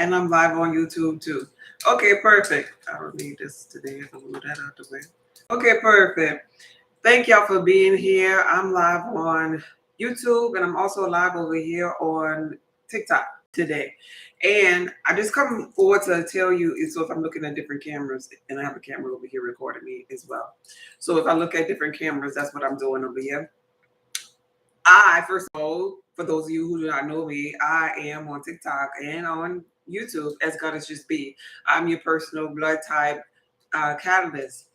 And I'm live on YouTube too. Okay, perfect. I don't need this today. I'll move that out the way. Okay, perfect. Thank y'all for being here. I'm live on YouTube and I'm also live over here on TikTok today. And I just come forward to tell you, so if I'm looking at different cameras, and I have a camera over here recording me as well. So if I look at different cameras, that's what I'm doing over here. First of all, for those of you who do not know me, I am on TikTok and on YouTube as God is just be. I'm your personal blood type catalyst,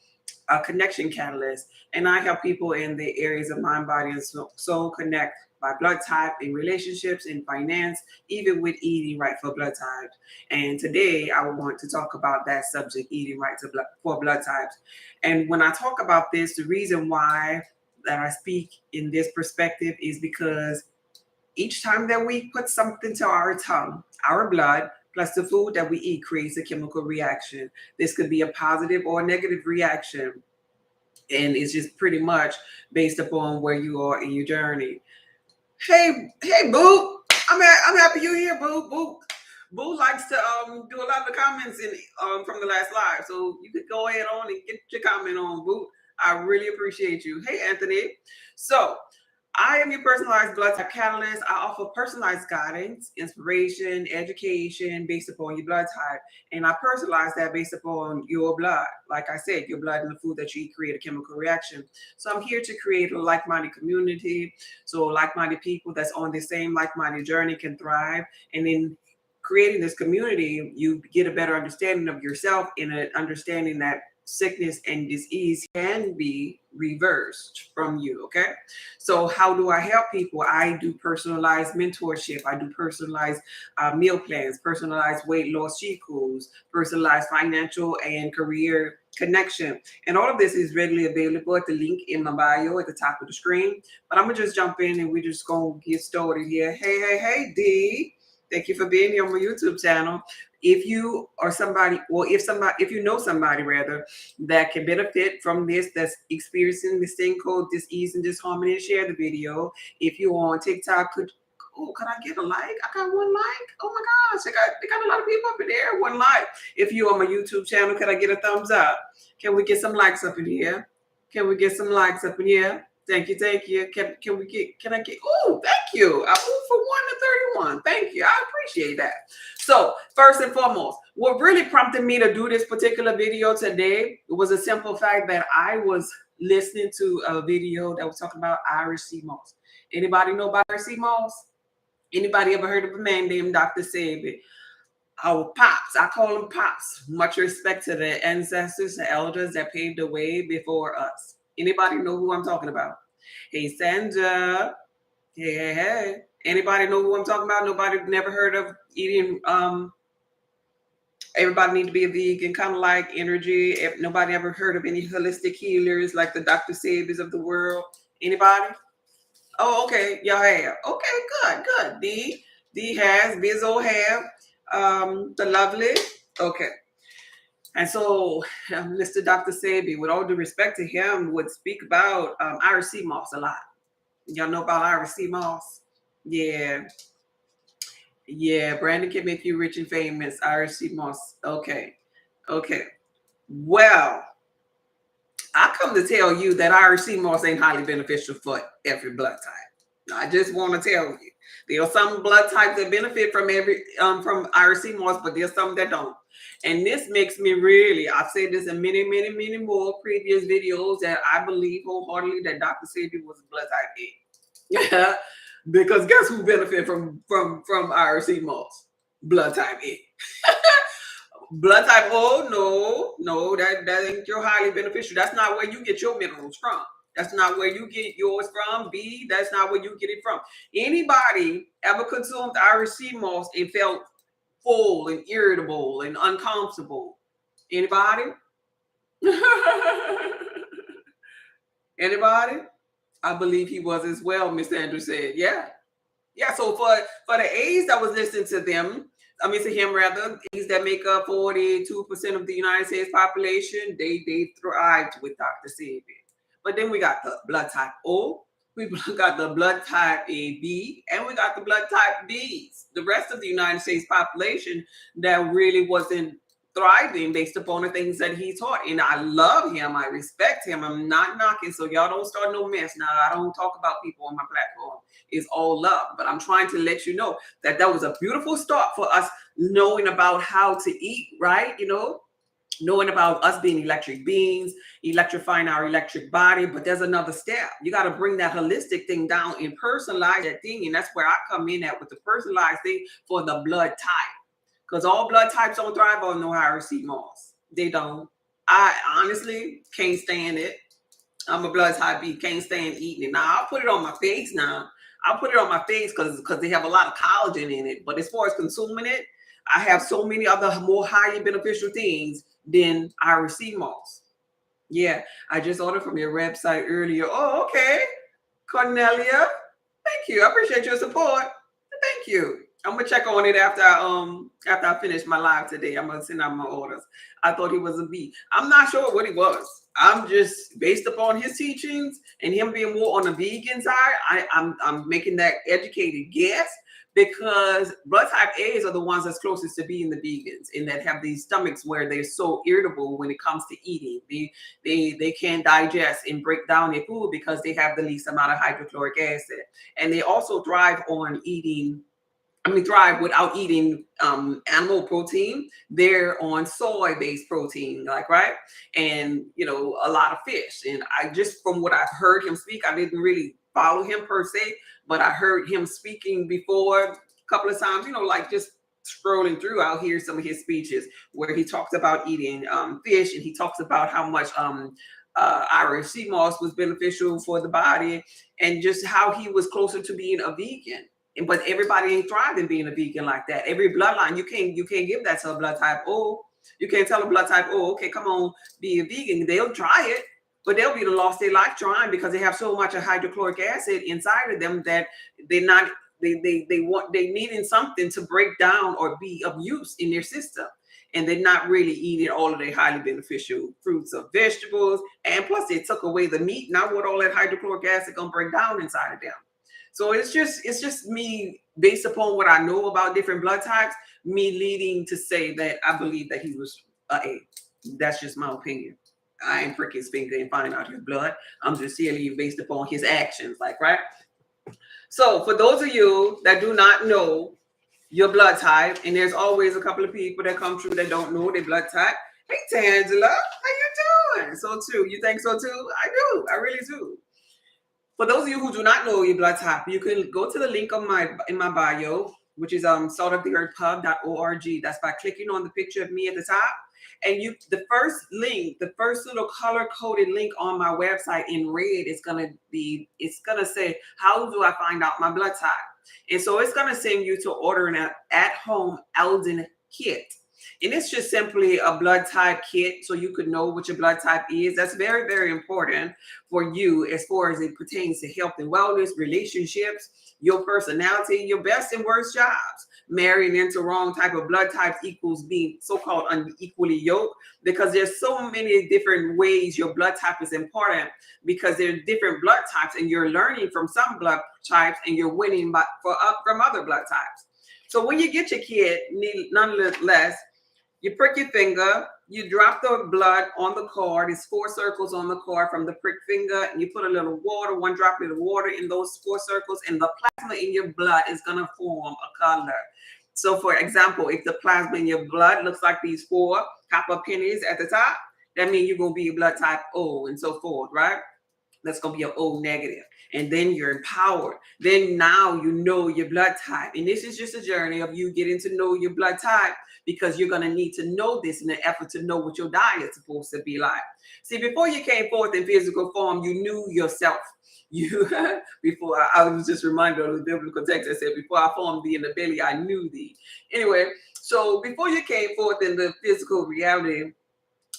a connection catalyst, and I help people in the areas of mind, body, and soul connect by blood type in relationships, in finance, even with eating right for blood types. And today I want to talk about that subject, eating right for blood types. And when I talk about this, the reason why that I speak in this perspective is because each time that we put something to our tongue, our blood, plus the food that we eat creates a chemical reaction. This could be a positive or a negative reaction. And it's just pretty much based upon where you are in your journey. Hey, Boo. I'm happy you're here, Boo. Boo likes to do a lot of the comments in from the last live. So you could go ahead on and get your comment on, Boo. I really appreciate you. Hey, Anthony. So I am your personalized blood type catalyst. I offer personalized guidance, inspiration, education based upon your blood type. And I personalize that based upon your blood. Like I said, your blood and the food that you eat create a chemical reaction. So I'm here to create a like-minded community. So like-minded people that's on the same like-minded journey can thrive. And in creating this community, you get a better understanding of yourself and an understanding that sickness and disease can be reversed from you. Okay, so how do I help people? I do personalized mentorship. I do personalized meal plans, personalized weight loss sheets, personalized financial and career connection, and all of this is readily available at the link in my bio at the top of the screen. But I'm gonna just jump in and we're just gonna get started here. Hey, D. Thank you for being here on my YouTube channel. If you are somebody, or if you know somebody rather, that can benefit from this, that's experiencing this thing called disease and disharmony, share the video. If you're on TikTok, could I get a like? I got one like. Oh my gosh, they got a lot of people up in there. One like. If you're on my YouTube channel, can I get a thumbs up? Can we get some likes up in here? Can we get some likes up in here? Thank you. Can I get, oh, thank you. I moved from 1 to 31. Thank you. I appreciate that. So first and foremost, what really prompted me to do this particular video today was a simple fact that I was listening to a video that was talking about Irish Seamoss. Anybody know about Irish Seamoss? Anybody ever heard of a man named Dr. Sebi? Our pops, I call them pops. Much respect to the ancestors, the elders that paved the way before us. Anybody know who I'm talking about? Hey, Sandra. Hey. Anybody know who I'm talking about? Nobody never heard of eating, everybody need to be a vegan, kind of like energy. If nobody ever heard of any holistic healers like the Dr. Sabis of the world? Anybody? Oh, okay. Y'all have. Okay, good. D has, Bizzo have, the lovely. Okay. And so Mr. Dr. Sebi, with all due respect to him, would speak about Irish Seamoss a lot. Y'all know about Irish Seamoss? Yeah. Brandon can make you rich and famous. Irish Seamoss. Okay. Well, I come to tell you that Irish Seamoss ain't highly beneficial for every blood type. I just want to tell you. There are some blood types that benefit from from Irish Seamoss, but there's some that don't. And this makes me really, I've said this in many more previous videos, that I believe wholeheartedly that Dr. Sebi was a blood type A. Yeah. Because guess who benefit from Irish Seamoss? Blood type A. Blood type O, no, that ain't your highly beneficial. That's not where you get your minerals from. That's not where you get yours from. B, that's not where you get it from. Anybody ever consumed Irish Seamoss and felt full and irritable and uncomfortable? Anybody? Anybody? I believe he was as well, Mr. Andrew said. Yeah. So for the A's that was listening to him rather, A's that make up 42% of the United States population, they thrived with Dr. Sebi. But then we got the blood type O, People got the blood type A, B, and we got the blood type Bs. The rest of the United States population that really wasn't thriving based upon the things that he taught. And I love him. I respect him. I'm not knocking. So y'all don't start no mess. Now, I don't talk about people on my platform. It's all love. But I'm trying to let you know that that was a beautiful start for us knowing about how to eat, right? You know, knowing about us being electric beings, electrifying our electric body. But there's another step. You got to bring that holistic thing down and personalize that thing. And that's where I come in at with the personalized thing for the blood type. Because all blood types don't thrive on no higher Seamoss. They don't. I honestly can't stand it. I'm a blood type B. Can't stand eating it. Now, I'll put it on my face now. I'll put it on my face because they have a lot of collagen in it. But as far as consuming it, I have so many other more highly beneficial things than Irish Seamoss. Yeah, I just ordered from your website earlier. Oh, okay. Cornelia, thank you. I appreciate your support. Thank you. I'm gonna check on it after I finish my live today. I'm gonna send out my orders. I thought he was a B. I'm not sure what he was. I'm just based upon his teachings and him being more on the vegan side. I'm making that educated guess because blood type A's are the ones that's closest to being the vegans and that have these stomachs where they're so irritable when it comes to eating. They can't digest and break down their food because they have the least amount of hydrochloric acid, and they also thrive on eating. Thrive without eating animal protein. They're on soy-based protein, like, right? And, you know, a lot of fish. And I just, from what I've heard him speak, I didn't really follow him per se, but I heard him speaking before a couple of times, you know, like just scrolling through, I'll hear some of his speeches where he talks about eating fish, and he talks about how much Irish Seamoss was beneficial for the body, and just how he was closer to being a vegan. But everybody ain't thriving being a vegan like that. Every bloodline, you can't give that to a blood type O. You can't tell a blood type O, okay, come on, be a vegan. They'll try it, but they'll be the lost their life trying because they have so much of hydrochloric acid inside of them that they're not they needing something to break down or be of use in their system. And they're not really eating all of their highly beneficial fruits or vegetables. And plus they took away the meat. Now what all that hydrochloric acid gonna break down inside of them? So it's just me, based upon what I know about different blood types, me leading to say that I believe that he was A. That's just my opinion. I ain't prick his finger and find out his blood. I'm just telling you based upon his actions, like, right? So for those of you that do not know your blood type, and there's always a couple of people that come through that don't know their blood type. Hey, Tangela, how you doing? So too, you think so too? I do, I really do. For those of you who do not know your blood type, you can go to the link in my bio, which is saltoftheearthpub.org. That's by clicking on the picture of me at the top. And the first link, the first little color-coded link on my website in red is gonna say, how do I find out my blood type? And so it's gonna send you to order an at-home Eldon kit. And it's just simply a blood type kit so you could know what your blood type is. That's very, very important for you as far as it pertains to health and wellness, relationships, your personality, your best and worst jobs. Marrying into wrong type of blood types equals being so-called unequally yoked, because there's so many different ways your blood type is important, because there's different blood types and you're learning from some blood types and you're winning from other blood types. So when you get your kit, nonetheless, you prick your finger, you drop the blood on the card. It's 4 circles on the card from the prick finger, and you put a little water, 1 droplet of water in those 4 circles, and the plasma in your blood is going to form a color. So for example, if the plasma in your blood looks like these 4 copper pennies at the top, that means you're going to be a blood type O, and so forth, right? That's going to be an O negative. And then you're empowered. Then now you know your blood type. And this is just a journey of you getting to know your blood type, because you're going to need to know this in an effort to know what your diet's supposed to be like. See, before you came forth in physical form, you knew yourself. Before I was just reminded of the biblical text that said, before I formed thee in the belly, I knew thee. Anyway, so before you came forth in the physical reality,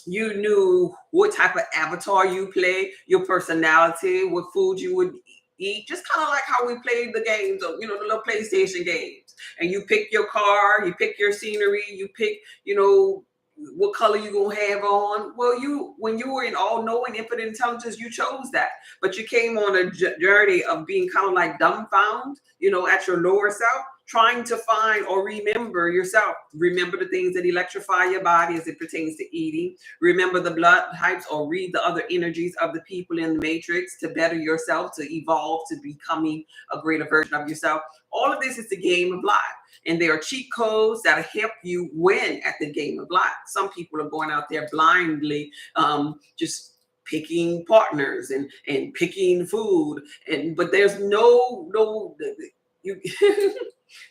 you knew what type of avatar you play, your personality, what food you would eat, just kind of like how we played the games, of, the little PlayStation games. And you pick your car, you pick your scenery, you pick, what color you gonna have on. Well, when you were in all-knowing infinite intelligence, you chose that. But you came on a journey of being kind of like dumbfound, at your lower self, trying to find or remember yourself. Remember the things that electrify your body as it pertains to eating. Remember the blood types, or read the other energies of the people in the matrix to better yourself, to evolve, to becoming a greater version of yourself. All of this is the game of life. And there are cheat codes that help you win at the game of life. Some people are going out there blindly, just picking partners and picking food, but there's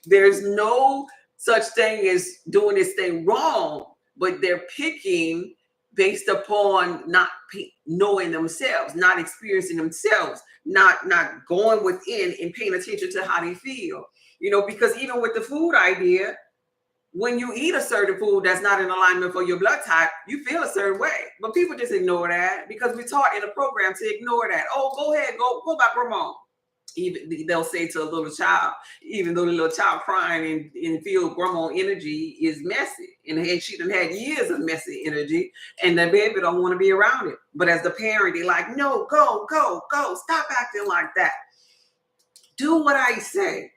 there's no such thing as doing this thing wrong, but they're picking based upon not knowing themselves, not experiencing themselves, not going within and paying attention to how they feel. Because even with the food idea, when you eat a certain food that's not in alignment for your blood type, you feel a certain way. But people just ignore that because we're taught in a program to ignore that. Oh, go ahead, go back, grandma. Even they'll say to a little child, even though the little child crying and feel grandma energy is messy, and she done had years of messy energy, and the baby don't want to be around it. But as the parent, they're like, no, go, stop acting like that. Do what I say.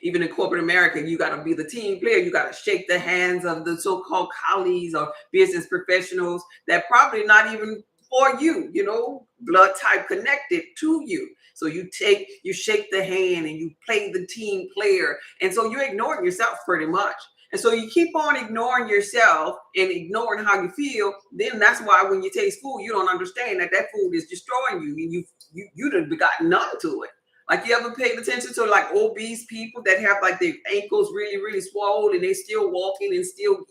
Even in corporate America, you got to be the team player. You got to shake the hands of the so-called colleagues or business professionals that probably not even for you, blood type connected to you. So you shake the hand and you play the team player. And so you're ignoring yourself pretty much. And so you keep on ignoring yourself and ignoring how you feel. Then that's why when you taste food, you don't understand that food is destroying you. And you done gotten numb to it. Like, you ever paid attention to like obese people that have like their ankles really, really swollen and they still walking and still,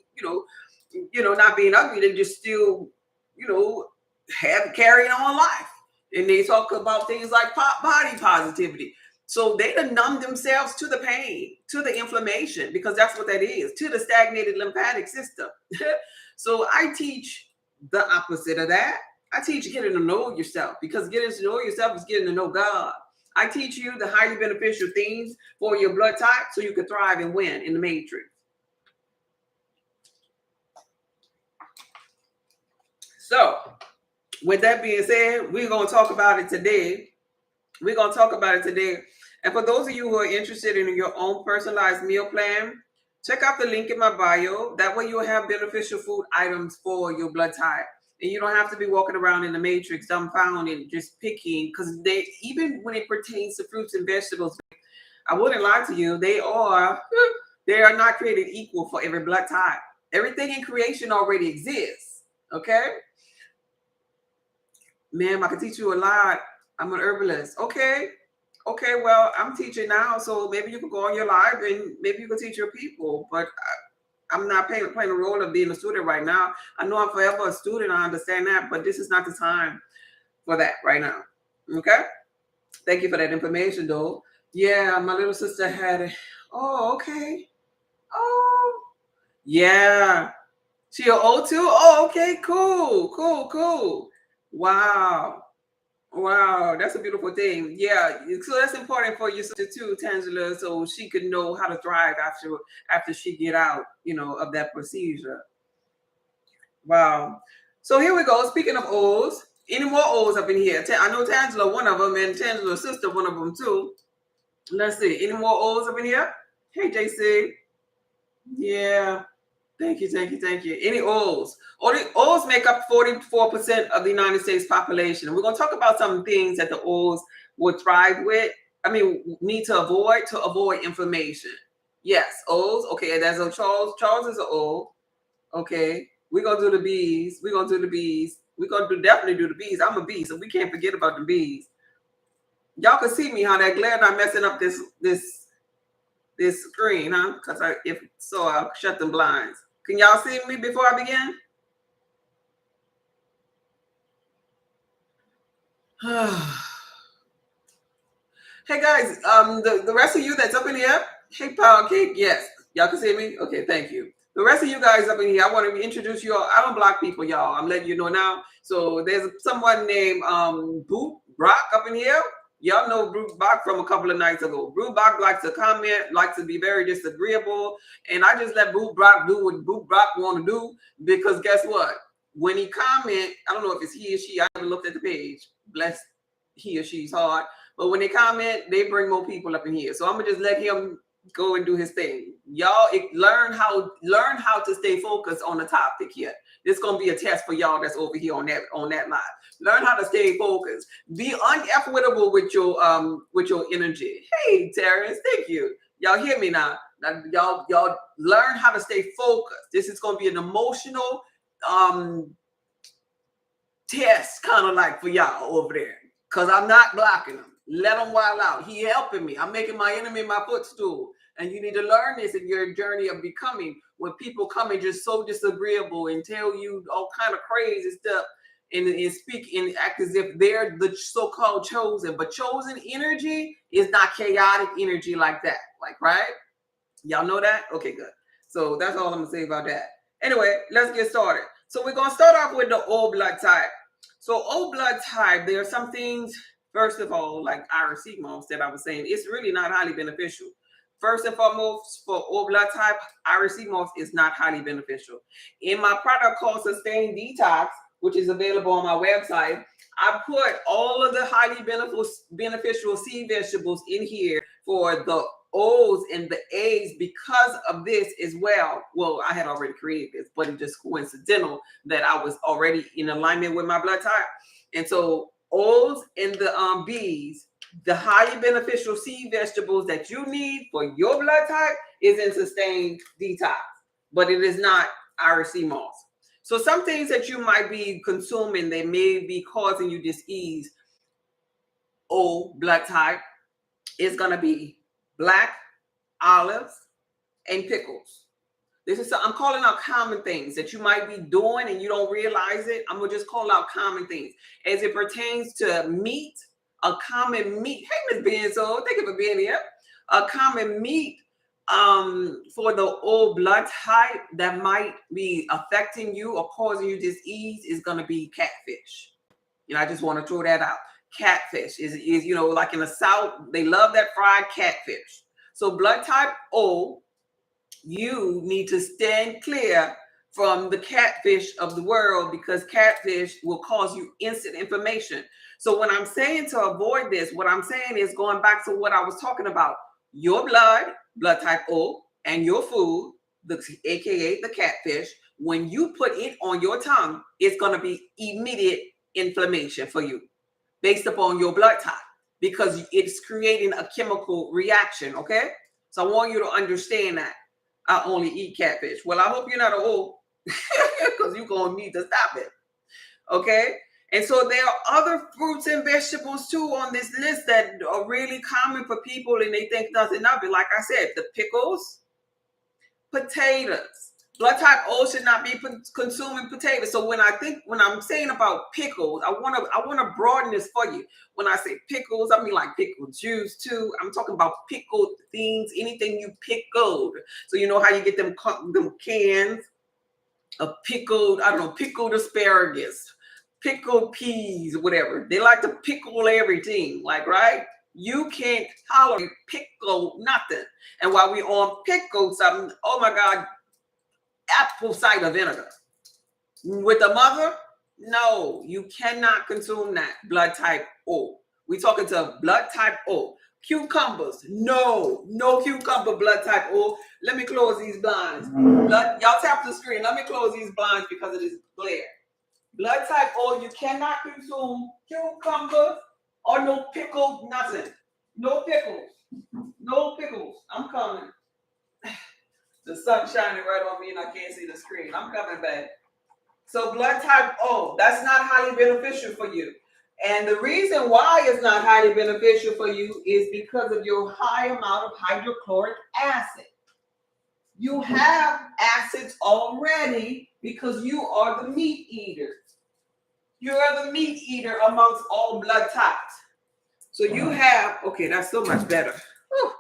not being ugly, they just still, carrying on life. And they talk about things like body positivity. So they done numb themselves to the pain, to the inflammation, because that's what that is, to the stagnated lymphatic system. So I teach the opposite of that. I teach getting to know yourself, because getting to know yourself is getting to know God. I teach you the highly beneficial things for your blood type so you can thrive and win in the matrix. So, with that being said, we're going to talk about it today. And for those of you who are interested in your own personalized meal plan, check out the link in my bio. That way you'll have beneficial food items for your blood type. And you don't have to be walking around in the matrix dumbfounded, just picking, because even when it pertains to fruits and vegetables, I wouldn't lie to you, they are not created equal for every blood type. Everything in creation already exists. Okay? Ma'am, I can teach you a lot. I'm an herbalist. Okay, well, I'm teaching now, so maybe you can go on your live and maybe you can teach your people. But I'm not playing the role of being a student right now. I know I'm forever a student. I understand that, but this is not the time for that right now. Okay? Thank you for that information, though. Yeah, my little sister had it. Oh, okay. Oh, yeah. She an O2? Oh, okay, cool. Wow, that's a beautiful thing. Yeah, so that's important for your sister too, Tangela, so she could know how to thrive after she get out, of that procedure. Wow. So here we go. Speaking of O's, any more O's up in here? I know Tangela, one of them, and Tangela's sister, one of them too. Let's see. Any more O's up in here? Hey, JC. Yeah. Thank you. Any O's? O's make up 44% of the United States population. We're going to talk about some things that the O's would thrive with. Need to avoid inflammation. Yes, O's. Okay, that's a Charles. Charles is an O. Okay, we're going to do the B's. We're going to definitely do the B's. I'm a B, so we can't forget about the B's. Y'all can see me, how that glare not messing up this screen, huh? Because I'll shut them blinds. Can y'all see me before I begin? Hey guys, the rest of you that's up in here, hey Pound Cake, yes, y'all can see me? Okay, thank you. The rest of you guys up in here, I want to introduce you all. I don't block people, y'all. I'm letting you know now. So there's someone named Boop Rock up in here. Y'all know Brew Bach from a couple of nights ago. Brew Bach likes to comment, likes to be very disagreeable. And I just let Brew Bach do what Brew Bach want to do, because guess what? When he comment, I don't know if it's he or she. I haven't looked at the page. Bless he or she's heart. But when they comment, they bring more people up in here. So I'm gonna just let him go and do his thing. Y'all learn how to stay focused on the topic here. This is gonna be a test for y'all that's over here on that live. Learn how to stay focused. Be unequitable with your energy. Hey Terrence, thank you. Y'all hear me now? Y'all learn how to stay focused. This is gonna be an emotional test, kind of like for y'all over there. Cause I'm not blocking them. Let them wild out. He helping me. I'm making my enemy my footstool. And you need to learn this in your journey of becoming. When people come and just so disagreeable and tell you all kind of crazy stuff and speak and act as if they're the so-called chosen. But chosen energy is not chaotic energy like that. Like, right? Y'all know that? Okay, good. So that's all I'm gonna say about that. Anyway, let's get started. So we're gonna start off with the O blood type. So O blood type, there are some things, first of all, like Seamoss that I was saying, it's really not highly beneficial. First and foremost, for O blood type, Seamoss is not highly beneficial. In my product called Sustain Detox, which is available on my website, I put all of the highly beneficial sea vegetables in here for the O's and the A's because of this as well. Well, I had already created this, but it's just coincidental that I was already in alignment with my blood type. And so O's and the B's, the highly beneficial sea vegetables that you need for your blood type is in Sustained Detox, but it is not Seamoss. So some things that you might be consuming that may be causing you dis-ease, O blood type, is going to be black olives and pickles. I'm calling out common things that you might be doing and you don't realize it. I'm gonna just call out common things as it pertains to meat. A common meat. Hey, Miss Benzo, thank you for being here. A common meat for the O blood type that might be affecting you or causing you disease is gonna be catfish. I just want to throw that out. Catfish is like in the South, they love that fried catfish. So blood type O, you need to stand clear from the catfish of the world because catfish will cause you instant inflammation. So when I'm saying to avoid this, what I'm saying is going back to what I was talking about. Your blood type O, and your food, aka the catfish, when you put it on your tongue, it's going to be immediate inflammation for you based upon your blood type because it's creating a chemical reaction, okay? So I want you to understand that. I only eat catfish. Well, I hope you're not an O because you're going to need to stop it, okay? And so there are other fruits and vegetables too on this list that are really common for people and they think nothing of it. Like I said, the pickles, potatoes. Blood type O should not be consuming potatoes. So when I'm saying about pickles, I want to broaden this for you. When I say pickles, I mean like pickle juice too. I'm talking about pickled things, anything you pickled. So you know how you get them cans of pickled, pickled asparagus, pickled peas, whatever. They like to pickle everything, like, right? You can't tolerate pickle nothing. And while we on pickle something, oh my God, apple cider vinegar with the mother, no, you cannot consume that. Blood type O. We talking to blood type O. Cucumbers, no cucumber. Blood type O. Let me close these blinds. Y'all tap the screen. Let me close these blinds because it is glare. Blood type O, you cannot consume cucumbers or no pickled nothing. No pickles. I'm coming. The sun's shining right on me and I can't see the screen. I'm coming back. So blood type O, that's not highly beneficial for you. And the reason why it's not highly beneficial for you is because of your high amount of hydrochloric acid. You have acids already because you are the meat eater. You are the meat eater amongst all blood types. So you have, okay, that's so much better. Whew.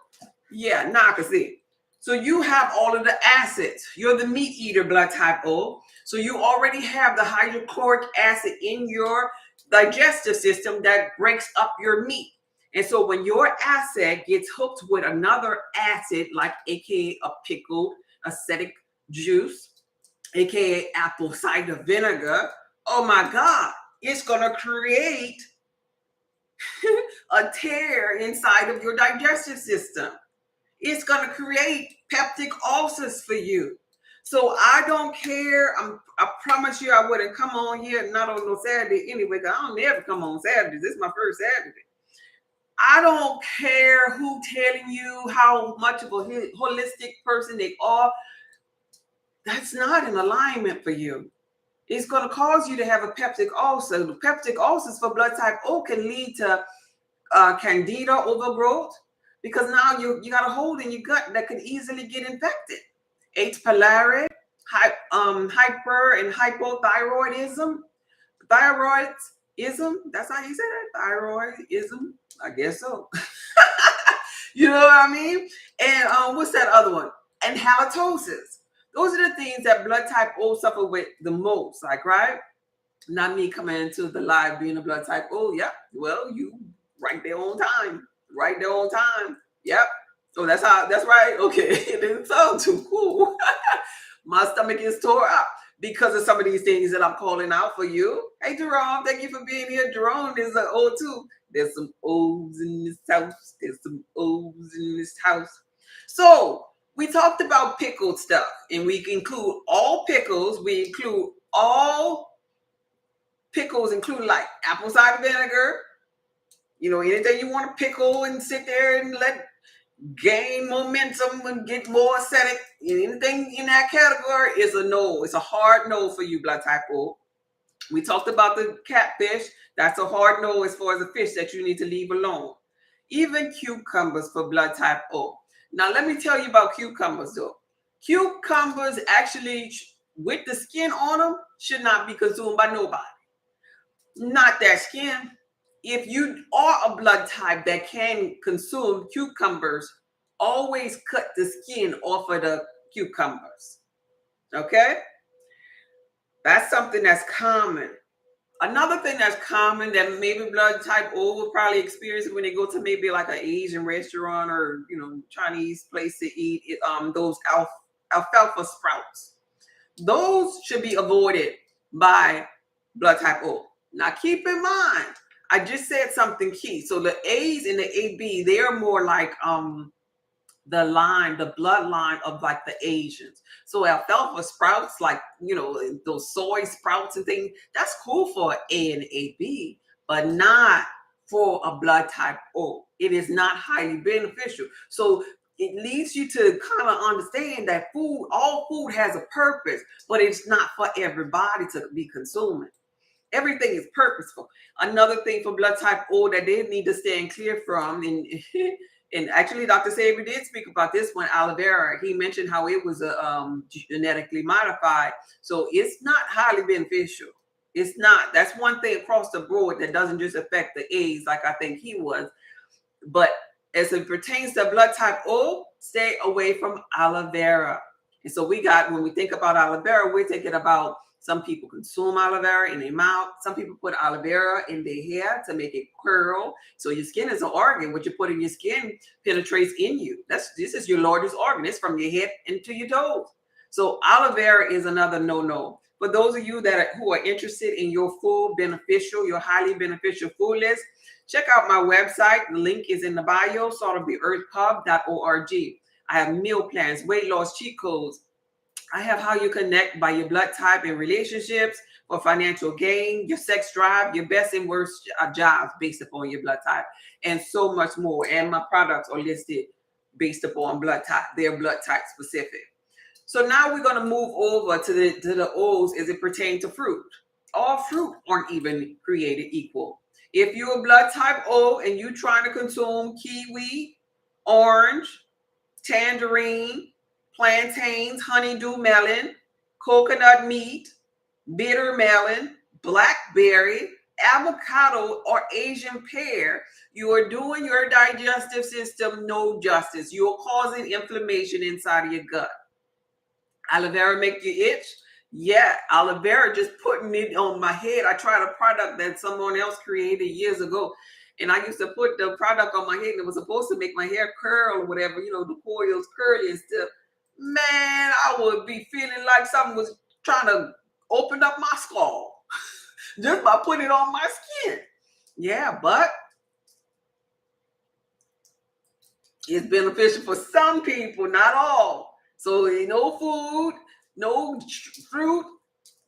Yeah, now I can see. So you have all of the acids. You're the meat eater, blood type O. So you already have the hydrochloric acid in your digestive system that breaks up your meat. And so when your acid gets hooked with another acid, like aka a pickled acetic juice, aka apple cider vinegar, oh my God, it's gonna create a tear inside of your digestive system. It's gonna create peptic ulcers for you. So I don't care. I promise you I wouldn't come on here, not on no Saturday anyway, because I don't never come on Saturdays. This is my first Saturday. I don't care who telling you how much of a holistic person they are. That's not in alignment for you. It's going to cause you to have a peptic ulcer. The peptic ulcers for blood type O can lead to candida overgrowth, because now you got a hole in your gut that could easily get infected. H. pylori, hyper and hypothyroidism, thyroidism. That's how you say that? Thyroidism. I guess so. You know what I mean? And what's that other one? And halitosis. Those are the things that blood type O suffer with the most. Like, right? Not me coming into the live being a blood type O. Yeah. Well, you right there on time. Right there on time. Yep. So that's right. Okay. It didn't sound too cool. My stomach is tore up because of some of these things that I'm calling out for you. Hey, Jerome, thank you for being here. Jerome is an O too. There's some O's in this house. There's some O's in this house. So we talked about pickled stuff, and we include all pickles. We include all pickles, including like apple cider vinegar. You know, anything you want to pickle and sit there and let gain momentum and get more acidic. Anything in that category is a no. It's a hard no for you, blood type O. We talked about the catfish. That's a hard no as far as a fish that you need to leave alone. Even cucumbers for blood type O. Now, let me tell you about cucumbers, though. Cucumbers actually, with the skin on them, should not be consumed by nobody. Not that skin. If you are a blood type that can consume cucumbers, always cut the skin off of the cucumbers. Okay? That's something that's common. Another thing that's common that maybe blood type O will probably experience when they go to maybe like an Asian restaurant or, you know, Chinese place to eat, those alfalfa sprouts. Those should be avoided by blood type O. Now keep in mind, I just said something key. So the A's and the AB, they are more like the bloodline of like the Asians. So alfalfa sprouts, like, you know, those soy sprouts and things, that's cool for A and AB, but not for a blood type O. It is not highly beneficial. So it leads you to kind of understand that all food has a purpose, but it's not for everybody to be consuming. Everything is purposeful. Another thing for blood type O that they need to stand clear from, and actually Dr. Sebi did speak about this one, aloe vera. He mentioned how it was genetically modified. So it's not highly beneficial. It's not. That's one thing across the board that doesn't just affect the A's like I think he was. But as it pertains to blood type O, stay away from aloe vera. And so when we think about aloe vera, we're thinking about some people consume aloe vera in their mouth. Some people put aloe vera in their hair to make it curl. So your skin is an organ. What you put in your skin penetrates in you. This is your largest organ. It's from your head into your toes. So aloe vera is another no-no. For those of you who are interested in your your highly beneficial food list, check out my website. The link is in the bio, saltoftheearthpub.org. I have meal plans, weight loss cheat codes. I have how you connect by your blood type in relationships for financial gain, your sex drive, your best and worst jobs based upon your blood type, and so much more. And my products are listed based upon blood type. They're blood type specific. So now we're going to move over to the O's as it pertains to fruit. All fruit aren't even created equal. If you're a blood type O and you're trying to consume kiwi, orange, tangerine, plantains, honeydew melon, coconut meat, bitter melon, blackberry, avocado, or Asian pear, you are doing your digestive system no justice. You are causing inflammation inside of your gut. Aloe vera make you itch? Yeah, aloe vera, just putting it on my head. I tried a product that someone else created years ago. And I used to put the product on my head and it was supposed to make my hair curl or whatever, the coils curly and stuff. Man, I would be feeling like something was trying to open up my skull just by putting it on my skin. Yeah, but it's beneficial for some people, not all. So no food, no fruit,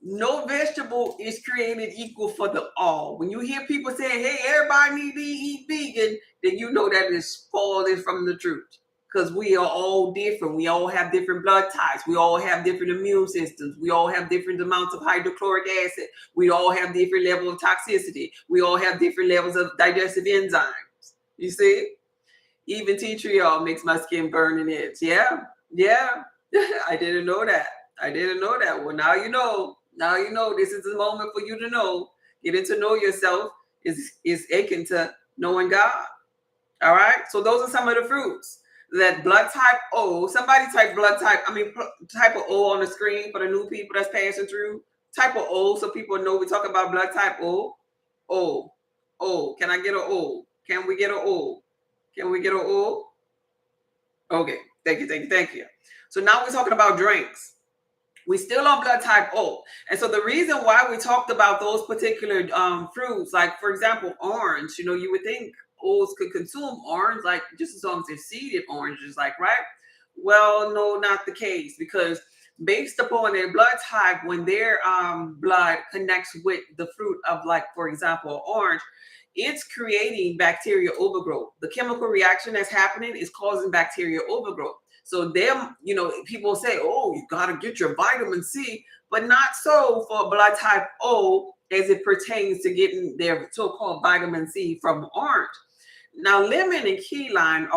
no vegetable is created equal for the all. When you hear people saying, hey, everybody need to eat vegan, then you know that is falling from the truth. Because we are all different. We all have different blood types. We all have different immune systems. We all have different amounts of hydrochloric acid. We all have different levels of toxicity. We all have different levels of digestive enzymes. You see? Even tea tree oil makes my skin burn and itch. Yeah. I didn't know that. Well, now you know. Now you know. This is the moment for you to know. Getting to know yourself is akin to knowing God. All right. So those are some of the fruits. That blood type O. Somebody type type of O on the screen for the new people that's passing through. Type of O so people know we're talking about blood type O. O. Can I get an O? Can we get an O? Can we get an O? Okay. Thank you. So now we're talking about drinks. We're still on blood type O. And so the reason why we talked about those particular fruits, like, for example, orange, you would think O's could consume orange, like just as long as they're seeded oranges, like, right? Well, no, not the case, because based upon their blood type, when their blood connects with the fruit of, like, for example, orange, it's creating bacteria overgrowth. The chemical reaction that's happening is causing bacteria overgrowth. So people say, oh, you got to get your vitamin C, but not so for blood type O as it pertains to getting their so-called vitamin C from orange. Now, lemon and key lime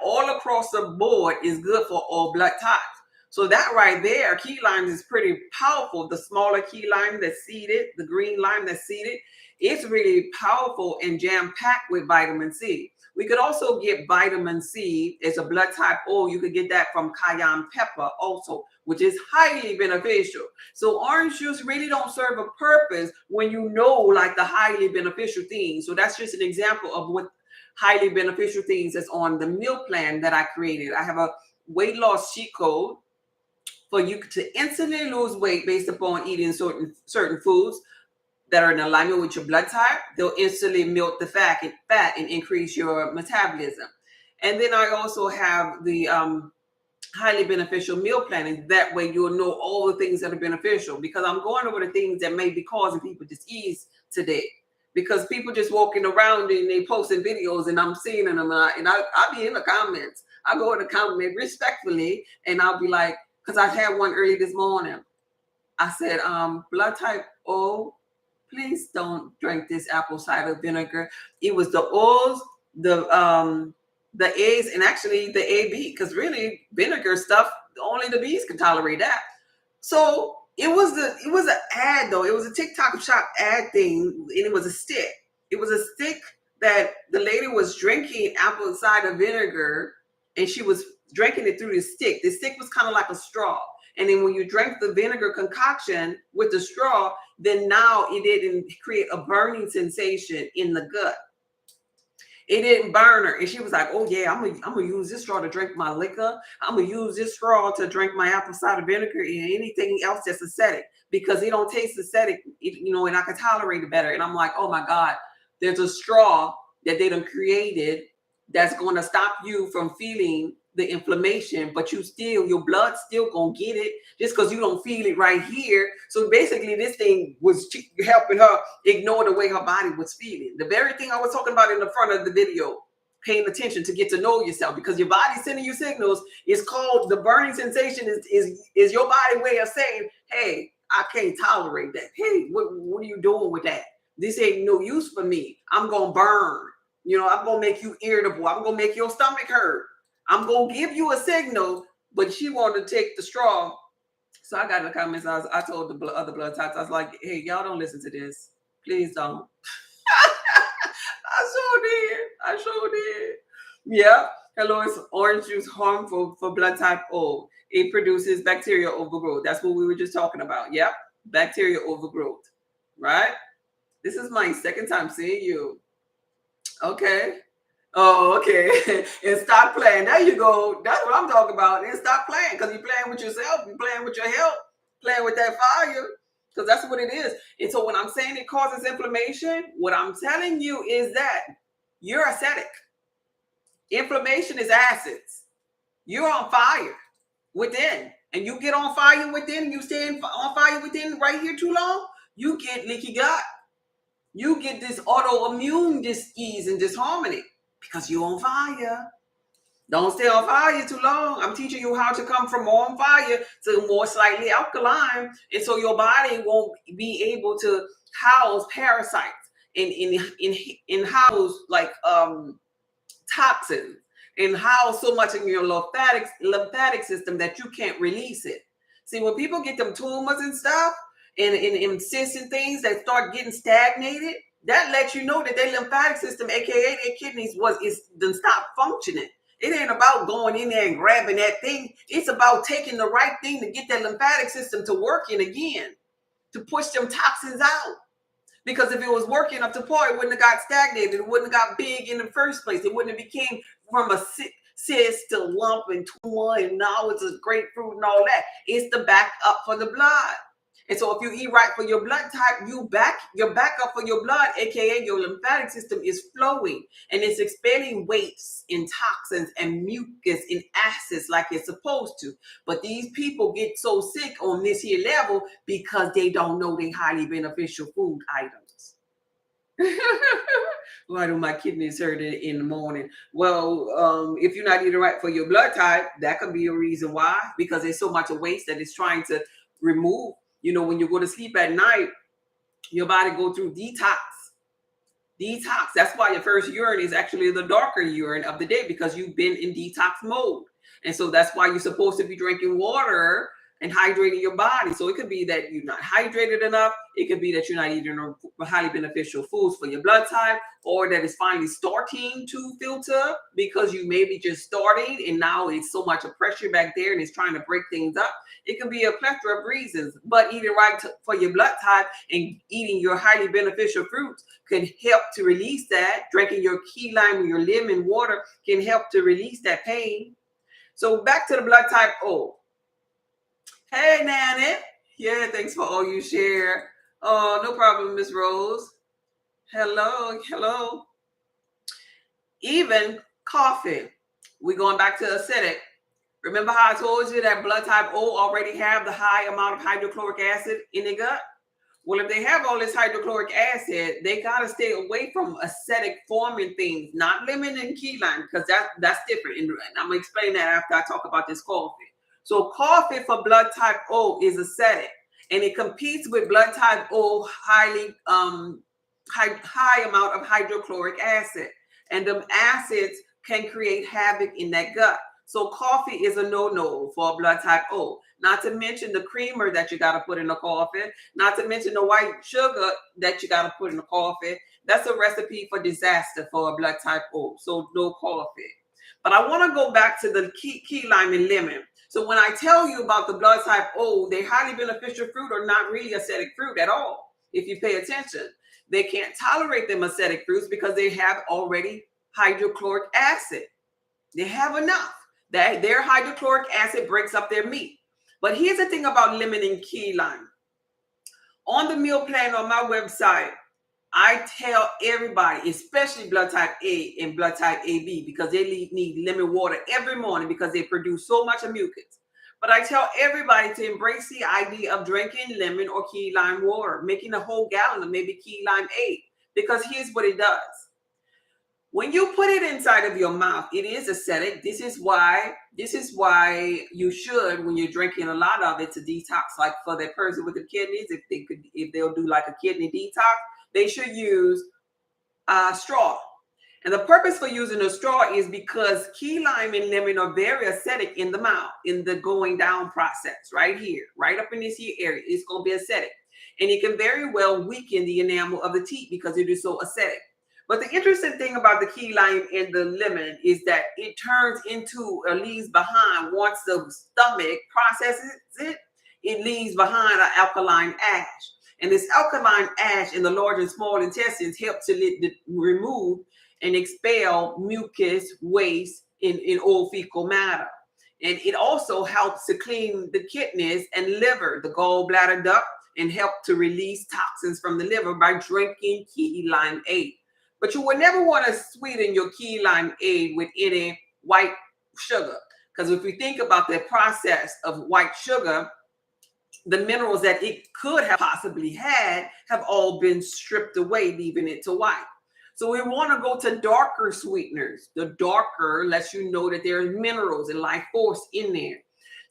all across the board is good for all blood types. So that right there, key lime is pretty powerful. The smaller key lime that's seeded, the green lime that's seeded, it's really powerful and jam-packed with vitamin C. We could also get vitamin C as a blood type O. You could get that from cayenne pepper also, which is highly beneficial. So orange juice really don't serve a purpose when you know, like, the highly beneficial things. So that's just an example of what highly beneficial things that's on the meal plan that I created. I have a weight loss cheat code for you to instantly lose weight based upon eating certain foods that are in alignment with your blood type. They'll instantly melt the fat and increase your metabolism. And then I also have the highly beneficial meal planning. That way you'll know all the things that are beneficial, because I'm going over the things that may be causing people disease today. Because people just walking around and they posting videos and I'm seeing them and I'll be in the comments. I go in the comment respectfully and I'll be like, because I had one early this morning. I said, blood type O, please don't drink this apple cider vinegar. It was the O's, the A's, and actually the AB, because really vinegar stuff, only the B's can tolerate that. So it was an ad though. It was a TikTok shop ad thing, and it was a stick. It was a stick that the lady was drinking apple cider vinegar, and she was drinking it through the stick. The stick was kind of like a straw. And then when you drank the vinegar concoction with the straw, then now it didn't create a burning sensation in the gut. It didn't burn her. And she was like, oh yeah, I'm gonna use this straw to drink my liquor. I'm gonna use this straw to drink my apple cider vinegar and anything else that's acidic, because it don't taste acidic, and I can tolerate it better. And I'm like, oh my God, there's a straw that they done created that's gonna stop you from feeling the inflammation, but your blood still gonna get it just because you don't feel it right here. So basically this thing was helping her ignore the way her body was feeling. The very thing I was talking about in the front of the video, paying attention to get to know yourself, because your body's sending you signals. It's called the burning sensation is your body way of saying, hey, I can't tolerate that. Hey, what are you doing with that? This ain't no use for me. I'm gonna burn. I'm gonna make you irritable. I'm gonna make your stomach hurt. I'm going to give you a signal, but she wanted to take the straw. So I got in the comments. I told the other blood types, I was like, hey, y'all don't listen to this. Please don't. I sure did. Yeah. Hello, is orange juice harmful for blood type O? It produces bacteria overgrowth. That's what we were just talking about. Yep. Bacteria overgrowth. right? This is my second time seeing you. Okay. Oh, okay. And stop playing. There you go. That's what I'm talking about. And stop playing because you're playing with yourself. You're playing with your health, playing with that fire because that's what it is. And so when I'm saying it causes inflammation, what I'm telling you is that you're acidic. Inflammation is acids. You're on fire within. And you get on fire within, you stay on fire within right here too long, you get leaky gut. You get this autoimmune disease and disharmony because you're on fire. Don't stay on fire too long. I'm teaching you how to come from on fire to more slightly alkaline. And so your body won't be able to house parasites in house like toxins and house so much in your lymphatic system that you can't release it. See, when people get them tumors and stuff and cysts and things that start getting stagnated, that lets you know that their lymphatic system, aka their kidneys, done stop functioning. It ain't about going in there and grabbing that thing. It's about taking the right thing to get that lymphatic system to working again, to push them toxins out. Because if it was working up to par, it wouldn't have got stagnated. It wouldn't have got big in the first place. It wouldn't have became from a cyst to lump and tumor, and now it's a grapefruit and all that. It's the backup for the blood. And so if you eat right for your blood type, you're backup for your blood, aka your lymphatic system is flowing and it's expelling wastes and toxins and mucus and acids like it's supposed to. But these people get so sick on this here level because they don't know they highly beneficial food items. Why do my kidneys hurt in the morning? Well, if you're not eating right for your blood type, that could be a reason why, because there's so much of waste that it's trying to remove. You know, when you go to sleep at night, your body go through detox. That's why your first urine is actually the darker urine of the day, because you've been in detox mode. And so that's why you're supposed to be drinking water and hydrating your body. So it could be that you're not hydrated enough. It could be that you're not eating highly beneficial foods for your blood type, or that it's finally starting to filter because you may be just starting and now it's so much of pressure back there and it's trying to break things up. It can be a plethora of reasons, but eating right for your blood type and eating your highly beneficial fruits can help to release that. Drinking your key lime or your lemon water can help to release that pain. So back to the blood type O. Hey, Nanny. Yeah, thanks for all you share. Oh, no problem, Miss Rose. Hello. Even coffee. We're going back to acidic. Remember how I told you that blood type O already have the high amount of hydrochloric acid in their gut? Well, if they have all this hydrochloric acid, they got to stay away from acidic forming things, not lemon and key lime, because that's different. And I'm going to explain that after I talk about this coffee. So coffee for blood type O is acidic, and it competes with blood type O highly high amount of hydrochloric acid, and them acids can create havoc in that gut. So coffee is a no-no for blood type O. Not to mention the creamer that you got to put in the coffee. Not to mention the white sugar that you got to put in the coffee. That's a recipe for disaster for a blood type O. So no coffee. But I want to go back to the key lime and lemon. So when I tell you about the blood type O, they highly beneficial fruit are not really acidic fruit at all, if you pay attention. They can't tolerate them acidic fruits because they have already hydrochloric acid. They have enough. That their hydrochloric acid breaks up their meat. But here's the thing about lemon and key lime. On the meal plan on my website, I tell everybody, especially blood type A and blood type AB, because they need lemon water every morning because they produce so much of mucus. But I tell everybody to embrace the idea of drinking lemon or key lime water, making a whole gallon of maybe key lime A, because here's what it does. When you put it inside of your mouth, it is acidic. This is why you should, when you're drinking a lot of it, to detox. Like for that person with the kidneys, if they'll do like a kidney detox, they should use a straw. And the purpose for using a straw is because key lime and lemon are very acidic in the mouth, in the going down process, right here, right up in this here area. It's going to be acidic. And it can very well weaken the enamel of the teeth because it is so acidic. But the interesting thing about the key lime and the lemon is that it turns into or leaves behind, once the stomach processes it, it leaves behind an alkaline ash. And this alkaline ash in the large and small intestines help to remove and expel mucus waste in old fecal matter. And it also helps to clean the kidneys and liver, the gallbladder duct, and help to release toxins from the liver by drinking key lime aid. But you would never want to sweeten your key lime aid with any white sugar. Because if we think about the process of white sugar, the minerals that it could have possibly had have all been stripped away, leaving it to white. So we want to go to darker sweeteners. The darker lets you know that there's minerals and life force in there.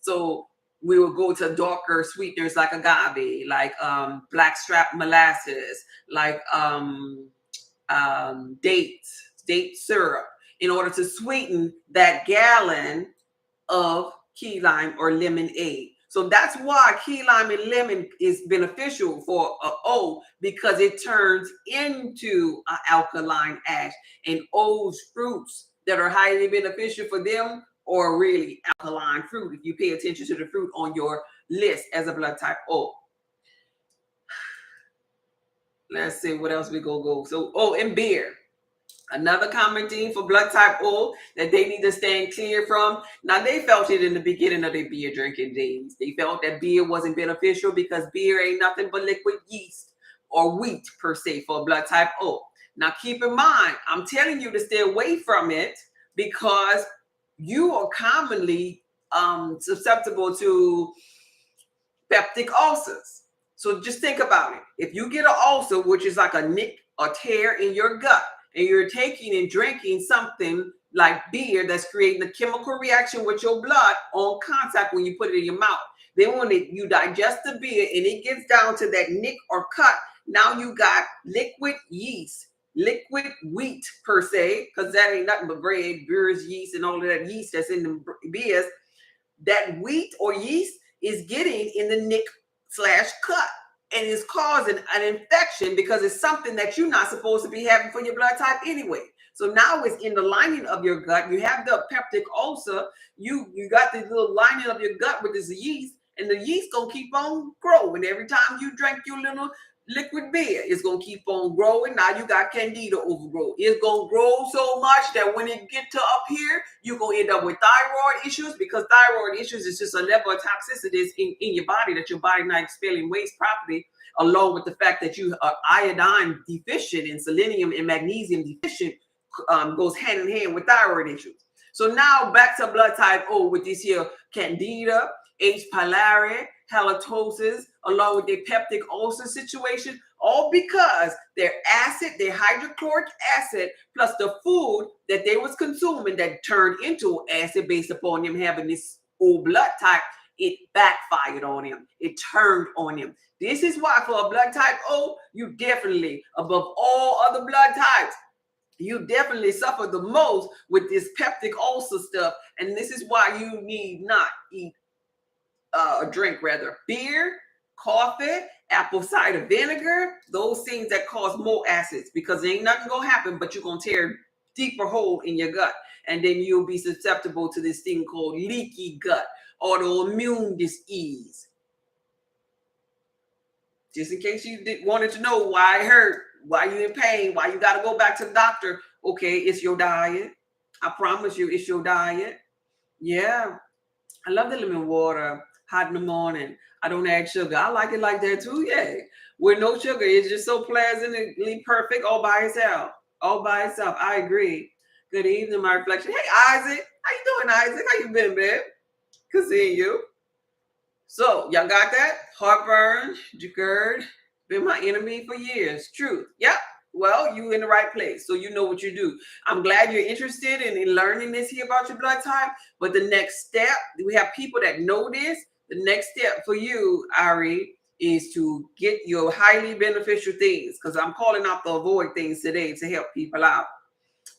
So we will go to darker sweeteners like agave, like blackstrap molasses, like date syrup, in order to sweeten that gallon of key lime or lemonade. So that's why key lime and lemon is beneficial for O, because it turns into an alkaline ash. And O's fruits that are highly beneficial for them are really alkaline fruit if you pay attention to the fruit on your list as a blood type O. Let's see what else we go. So, and beer. Another common theme for blood type O that they need to stand clear from. Now, they felt it in the beginning of their beer drinking days. They felt that beer wasn't beneficial because beer ain't nothing but liquid yeast or wheat per se for blood type O. Now, keep in mind, I'm telling you to stay away from it because you are commonly susceptible to peptic ulcers. So just think about it. If you get an ulcer, which is like a nick or tear in your gut, and you're taking and drinking something like beer that's creating a chemical reaction with your blood on contact when you put it in your mouth. Then when you digest the beer and it gets down to that nick or cut, now you got liquid yeast, liquid wheat per se, because that ain't nothing but bread, beer's yeast, and all of that yeast that's in the beers. That wheat or yeast is getting in the nick/cut. And it's causing an infection because it's something that you're not supposed to be having for your blood type anyway. So now it's in the lining of your gut. You have the peptic ulcer. You got this little lining of your gut with this yeast, and the yeast gonna keep on growing. Every time you drink your little liquid beer, it's gonna keep on growing. Now you got candida overgrowth. It's gonna grow so much that when it get to up here, you're gonna end up with thyroid issues, because thyroid issues is just a level of toxicity in your body that your body not expelling waste properly, along with the fact that you are iodine deficient and selenium and magnesium deficient, goes hand in hand with thyroid issues. So now back to blood type O with this here candida, H. pylori, halitosis, along with their peptic ulcer situation, all because their acid, their hydrochloric acid, plus the food that they was consuming that turned into acid based upon them having this O blood type, it backfired on him. It turned on him. This is why for a blood type O, you definitely, above all other blood types, you definitely suffer the most with this peptic ulcer stuff. And this is why you need not eat drink rather beer, coffee, apple cider vinegar, those things that cause more acids, because there ain't nothing gonna happen, but you're gonna tear a deeper hole in your gut, and then you'll be susceptible to this thing called leaky gut, autoimmune disease. Just in case you wanted to know why it hurt, why you in pain, why you got to go back to the doctor. Okay, it's your diet. I promise you, it's your diet. Yeah, I love the lemon water hot in the morning. I don't add sugar. I like it like that too. Yeah, with no sugar, it's just so pleasantly perfect all by itself. All by itself. I agree. Good evening, my reflection. Hey, Isaac. How you doing, Isaac? How you been, babe? Good seeing you. So, y'all got that? Heartburn, GERD, been my enemy for years. Truth. Yep. Well, you in the right place, so you know what you do. I'm glad you're interested in learning this here about your blood type. But the next step, we have people that know this. The next step for you, Ari, is to get your highly beneficial things, because I'm calling out the avoid things today to help people out.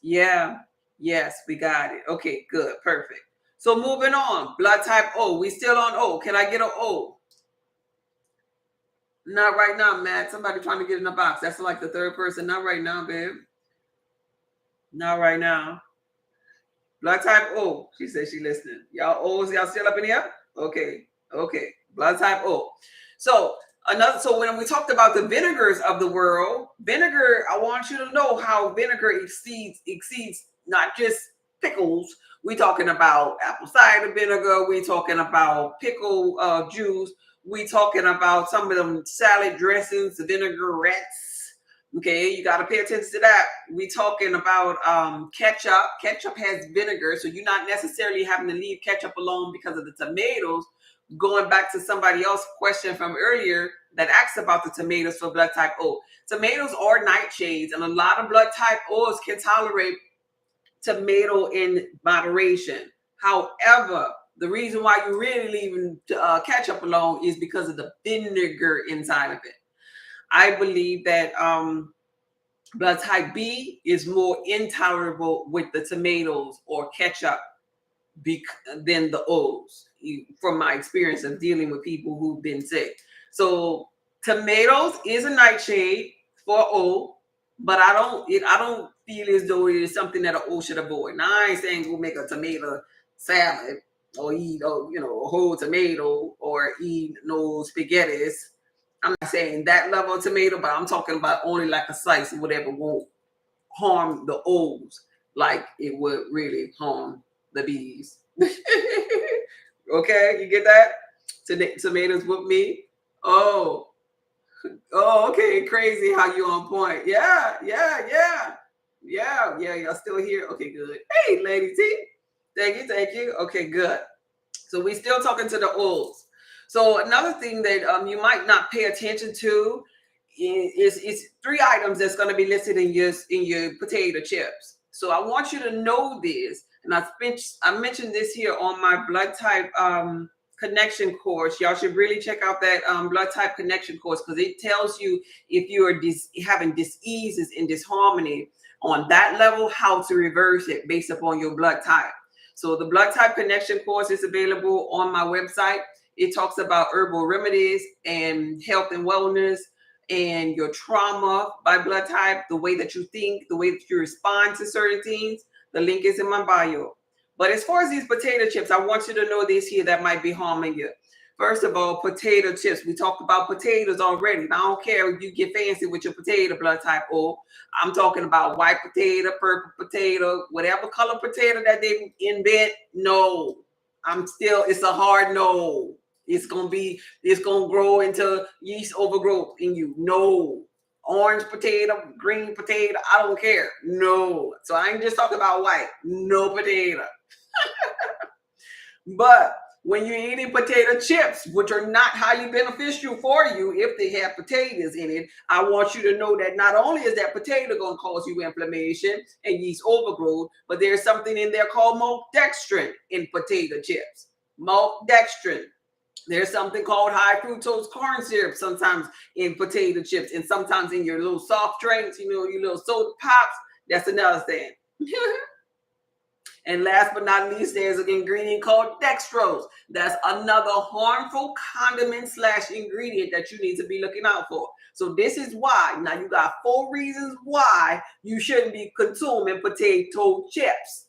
Yeah. Yes, we got it. Okay, good. Perfect. So moving on, blood type O. We still on O. Can I get an O? Not right now, Matt. Somebody trying to get in the box. That's like the third person. Not right now, babe. Not right now. Blood type O. She said she listening. Y'all O's, y'all still up in here? Okay. Okay. Blood type O. So So when we talked about the vinegars of the world, vinegar, I want you to know how vinegar exceeds not just pickles. We talking about apple cider vinegar. We talking about pickle juice. We talking about some of them salad dressings, vinaigrettes. Okay, you got to pay attention to that. We talking about ketchup. Ketchup has vinegar, so you're not necessarily having to leave ketchup alone because of the tomatoes. Going back to somebody else's question from earlier that asked about the tomatoes for blood type O. Tomatoes are nightshades, and a lot of blood type O's can tolerate tomato in moderation. However, the reason why you really leaving ketchup alone is because of the vinegar inside of it. I believe that blood type B is more intolerable with the tomatoes or ketchup than the O's, from my experience of dealing with people who've been sick. So tomatoes is a nightshade for O, but I don't feel as though it is something that an O should avoid. Now I ain't saying go make a tomato salad or eat a whole tomato or eat no spaghettis. I'm not saying that level of tomato, but I'm talking about only like a slice of whatever won't harm the O's like it would really harm the bees. Okay, you get that? Tomatoes with me. Oh, okay, crazy how you on point. Yeah. Y'all still here? Okay, good. Hey, Lady T. Thank you. Okay, good. So we still talking to the O's. So another thing that you might not pay attention to is three items that's going to be listed in your potato chips. So I want you to know this, and I mentioned this here on my blood type connection course. Y'all should really check out that blood type connection course, because it tells you if you are having diseases and disharmony on that level, how to reverse it based upon your blood type. So the blood type connection course is available on my website. It talks about herbal remedies and health and wellness and your trauma by blood type, the way that you think, the way that you respond to certain things. The link is in my bio. But as far as these potato chips, I want you to know this here that might be harming you. First of all, potato chips. We talked about potatoes already. I don't care if you get fancy with your potato blood type O. I'm talking about white potato, purple potato, whatever color potato that they invent. No, it's a hard no. It's gonna grow into yeast overgrowth in you. No. Orange potato, green potato, I don't care. No. So I ain't just talking about white. No potato. But when you're eating potato chips, which are not highly beneficial for you if they have potatoes in it, I want you to know that not only is that potato going to cause you inflammation and yeast overgrowth, but there's something in there called maltodextrin in potato chips. Maltodextrin. There's something called high fructose corn syrup sometimes in potato chips, and sometimes in your little soft drinks, your little soda pops. That's another thing. And last but not least, there's an ingredient called dextrose. That's another harmful condiment / ingredient that you need to be looking out for. So this is why. Now you got 4 reasons why you shouldn't be consuming potato chips.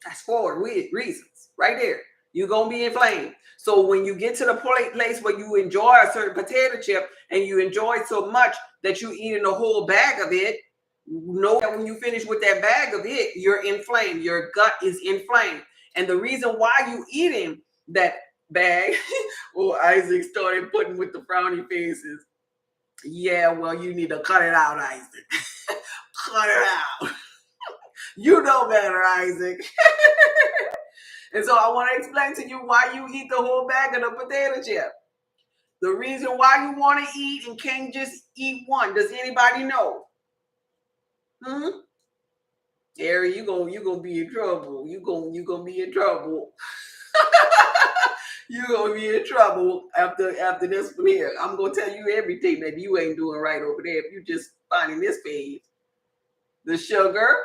That's 4 reasons right there. You're going to be inflamed. So when you get to the place where you enjoy a certain potato chip and you enjoy it so much that you're eating a whole bag of it, know that when you finish with that bag of it, you're inflamed. Your gut is inflamed. And the reason why you eating that bag, Isaac started putting with the frowny faces. Yeah, well, you need to cut it out, Isaac. Cut it out. You know better, Isaac. And so I want to explain to you why you eat the whole bag of the potato chip. The reason why you want to eat and can't just eat one. Does anybody know? Harry, you gonna be in trouble. You gonna be in trouble. You're gonna be in trouble after this one here. I'm gonna tell you everything that you ain't doing right over there if you just finding this page. The sugar.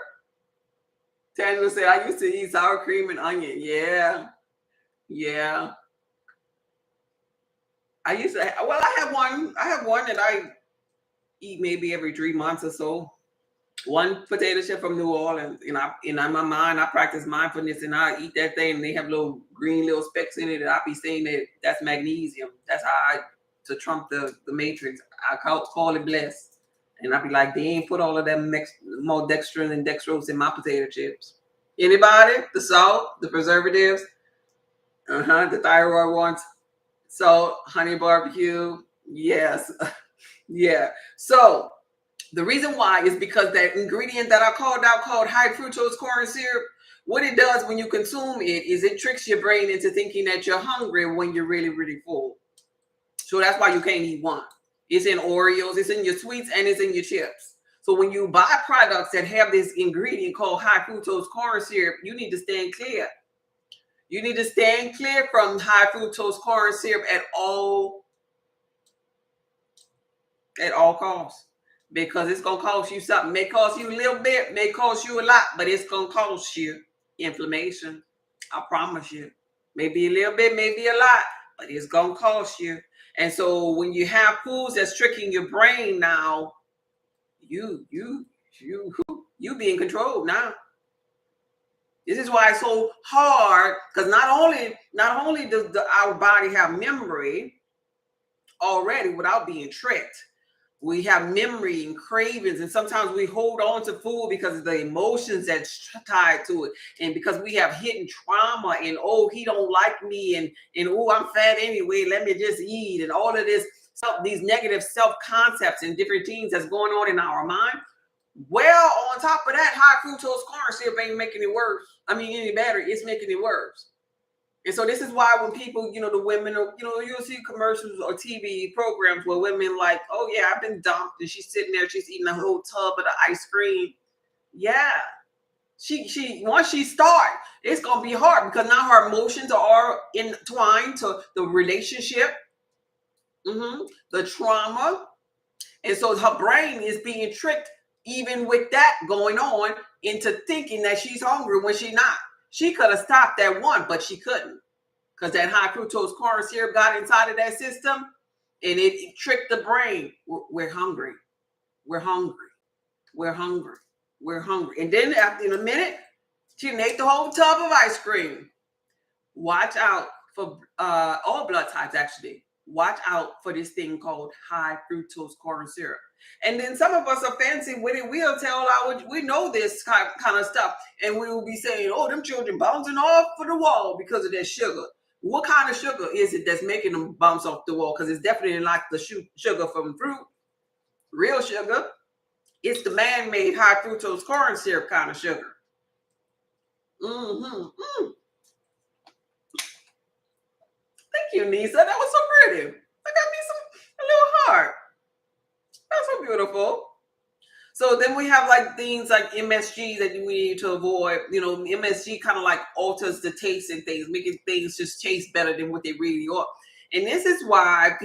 Tangela said, I used to eat sour cream and onion. Yeah. I have one that I eat maybe every 3 months or so. One potato chip from New Orleans, and in my mind, I practice mindfulness, and I eat that thing, and they have little green little specks in it, and I be saying that's magnesium. That's how to trump the matrix. I call it blessed. And I'll be like, they ain't put all of them more dextrin and dextrose in my potato chips. Anybody? The salt, the preservatives, the thyroid ones, salt, honey barbecue. Yes. Yeah. So the reason why is because that ingredient that I called out called high fructose corn syrup, what it does when you consume it is it tricks your brain into thinking that you're hungry when you're really, really full. So that's why you can't eat one. It's in Oreos, it's in your sweets, and it's in your chips. So when you buy products that have this ingredient called high fructose corn syrup, you need to stand clear. You need to stand clear from high fructose corn syrup at all costs, because it's going to cost you something. May cost you a little bit, may cost you a lot, but it's going to cost you inflammation. I promise you. Maybe a little bit, maybe a lot, but it's going to cost you. And so when you have foods that's tricking your brain now, you being controlled now. This is why it's so hard, because not only does our body have memory already without being tricked, we have memory and cravings, and sometimes we hold on to food because of the emotions that's tied to it, and because we have hidden trauma, and oh, he don't like me, and oh, I'm fat anyway, let me just eat, and all of this these negative self-concepts and different things that's going on in our mind. Well, on top of that, high fructose corn syrup ain't making it worse. I mean, any better, it's making it worse. And so this is why when people, the women, you'll see commercials or TV programs where women like, oh yeah, I've been dumped, and she's sitting there, she's eating a whole tub of the ice cream. Yeah. She once she starts, it's gonna be hard because now her emotions are entwined to the relationship, the trauma. And so her brain is being tricked, even with that going on, into thinking that she's hungry when she's not. She could have stopped at one, but she couldn't, because that high fructose corn syrup got inside of that system, and it tricked the brain. We're hungry. We're hungry. We're hungry. We're hungry. And then in a minute, she ate the whole tub of ice cream. Watch out for all blood types, actually. Watch out for this thing called high fructose corn syrup. And then some of us are fancy with it. We know this kind of stuff, and we will be saying, oh, them children bouncing off for the wall because of that sugar. What kind of sugar is it that's making them bounce off the wall? Because it's definitely not the sugar from fruit. Real sugar, it's the man-made high fructose corn syrup kind of sugar. Thank you, Nisa. That was so pretty. I got me a little heart. That's so beautiful. So then we have like things like MSG that we need to avoid. MSG kind of like alters the taste and things, making things just taste better than what they really are. And this is why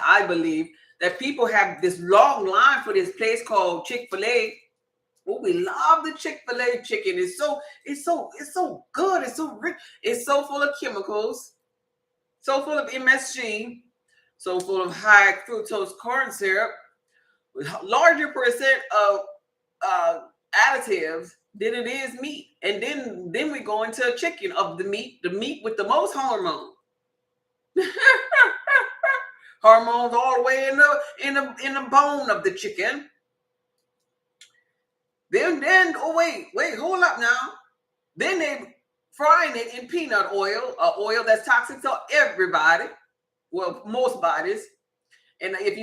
I believe that people have this long line for this place called Chick-fil-A. Oh, we love the Chick-fil-A chicken. It's so good. It's so rich. It's so full of chemicals, so full of MSG, so full of high fructose corn syrup, with larger percent of additives than it is meat. And then we go into chicken of the meat with the most hormones. Hormones all the way in the bone of the chicken. Then oh wait, hold up now. Then they frying it in peanut oil, oil that's toxic to everybody, well, most bodies. And if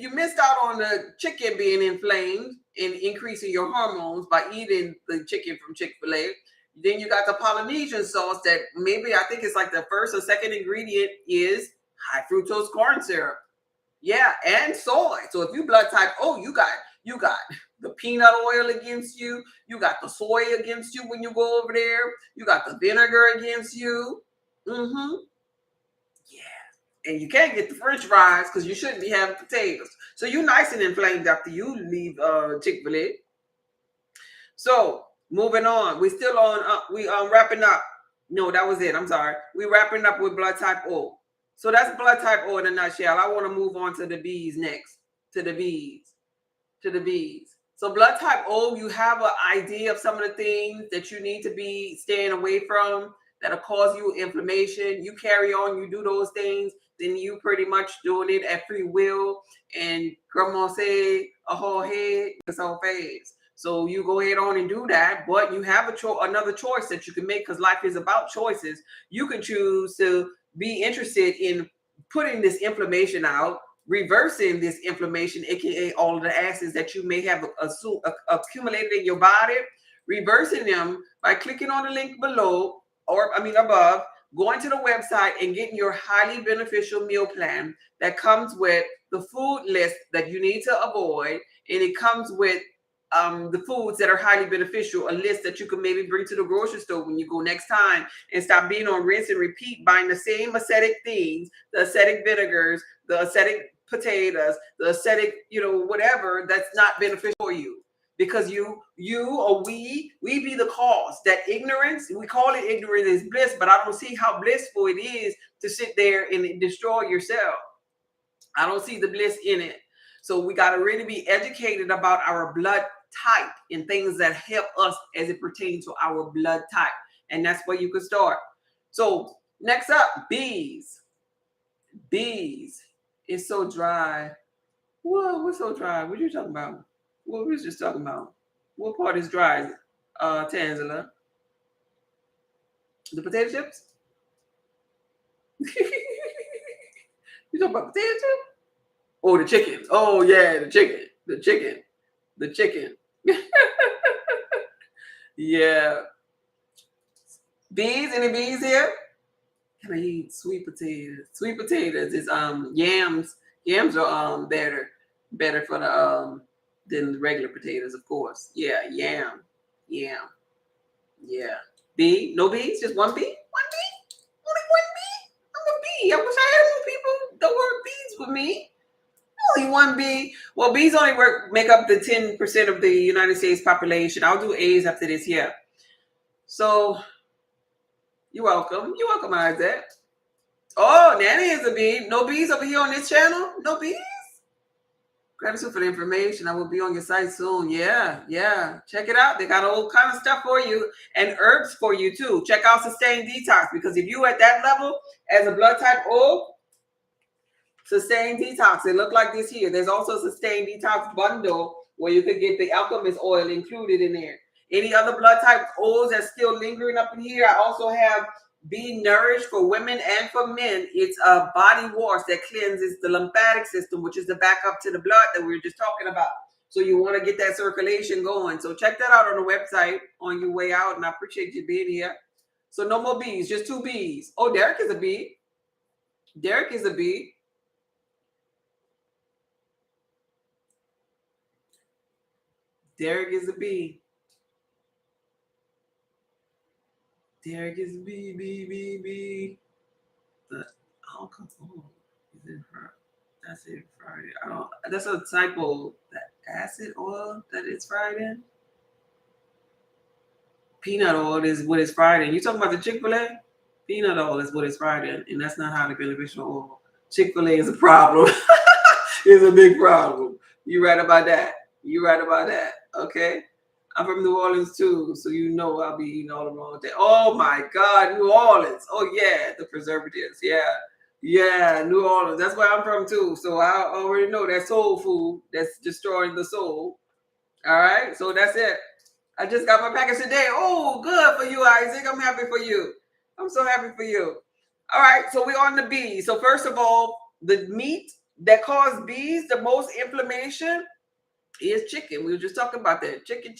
you missed out on the chicken being inflamed and increasing your hormones by eating the chicken from Chick-fil-A, then you got the Polynesian sauce that maybe I think it's like the first or second ingredient is high fructose corn syrup. Yeah, and soy. So if you blood type, you got the peanut oil against you. You got the soy against you when you go over there. You got the vinegar against you. Yeah. And you can't get the French fries because you shouldn't be having potatoes. So you're nice and inflamed after you leave Chick-fil-A. So moving on. We still on, we wrapping up. No, that was it. I'm sorry. We wrapping up with blood type O. So that's blood type O in a nutshell. I want to move on to the B's next. To the B's. So blood type O, you have an idea of some of the things that you need to be staying away from. that'll cause you inflammation, you carry on, you do those things, then you pretty much doing it at free will. And grandma say a whole head, it's all phase. So you go ahead on and do that, but you have another choice that you can make, because life is about choices. You can choose to be interested in putting this inflammation out, reversing this inflammation, aka all of the acids that you may have accumulated in your body, reversing them by clicking on the link below, or I mean above, going to the website and getting your highly beneficial meal plan that comes with the food list that you need to avoid, and it comes with the foods that are highly beneficial, a list that you can maybe bring to the grocery store when you go next time, and stop being on rinse and repeat, buying the same acidic things, the acidic vinegars, the acidic potatoes, the acidic, whatever that's not beneficial for you. Because you or we be the cause. That ignorance, we call it ignorance is bliss, but I don't see how blissful it is to sit there and destroy yourself. I don't see the bliss in it. So we got to really be educated about our blood type and things that help us as it pertains to our blood type. And that's where you can start. So next up, bees. Bees. It's so dry. Whoa, what's so dry? What are you talking about? What we was just talking about? What part is dry, Tangela? The potato chips? You talking about potato chips? Oh, the chicken. Oh, yeah, the chicken. The chicken. The chicken. Yeah. Bees? Any bees here? Can I eat sweet potatoes? Sweet potatoes is yams. Yams are better for the than the regular potatoes, of course. Yeah, yam. Yeah. Bee? No bees? Just one bee? One bee? Only one bee? I'm a bee. I wish I had more people that were bees with me. Only one bee. Well, bees only make up the 10% of the United States population. I'll do A's after this here. So, you're welcome. You're welcome, Isaac. Oh, Nanny is a bee. No bees over here on this channel? No bees? Gratitude for the information. I will be on your site soon. Yeah. Check it out. They got all kind of stuff for you and herbs for you too. Check out Sustained Detox, because if you at that level as a blood type O, Sustained Detox. It look like this here. There's also a Sustained Detox bundle where you could get the alchemist oil included in there. Any other blood type O's that's still lingering up in here, I also have Be Nourished for women and for men. It's a body wash that cleanses the lymphatic system, which is the backup to the blood that we were just talking about. So you want to get that circulation going. So check that out on the website on your way out, and I appreciate you being here. So no more bees, just 2 bees. Oh, Derek is a bee. Derek is a bee. Derek is a bee. Derek is a bee. The alcohol is in her. That's it Friday. I don't. That's a typo. That acid oil that is fried in. Peanut oil is what is fried in. You talking about the Chick-fil-A? Peanut oil is what is fried in, and that's not highly beneficial oil. Chick-fil-A is a problem. It's a big problem. You right about that. Okay. I'm from New Orleans too, so you know I'll be eating all the wrong things. Oh my God, New Orleans. Oh yeah, the preservatives. Yeah, New Orleans. That's where I'm from too. So I already know that soul food that's destroying the soul. All right, so that's it. I just got my package today. Oh, good for you, Isaac. I'm happy for you. I'm so happy for you. All right, so we're on the bees. So first of all, the meat that causes bees the most inflammation is chicken. We were just talking about that. Chicken.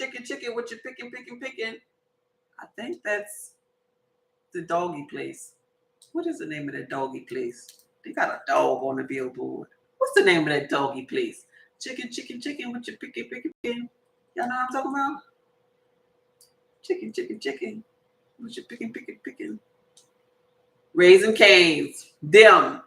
What you picking. I think that's the doggy place. What is the name of that doggy place? They got a dog on the billboard. What's the name of that doggy place? Chicken. What you picking. Y'all know what I'm talking about? Chicken. What you picking. Raising Cane's. Them.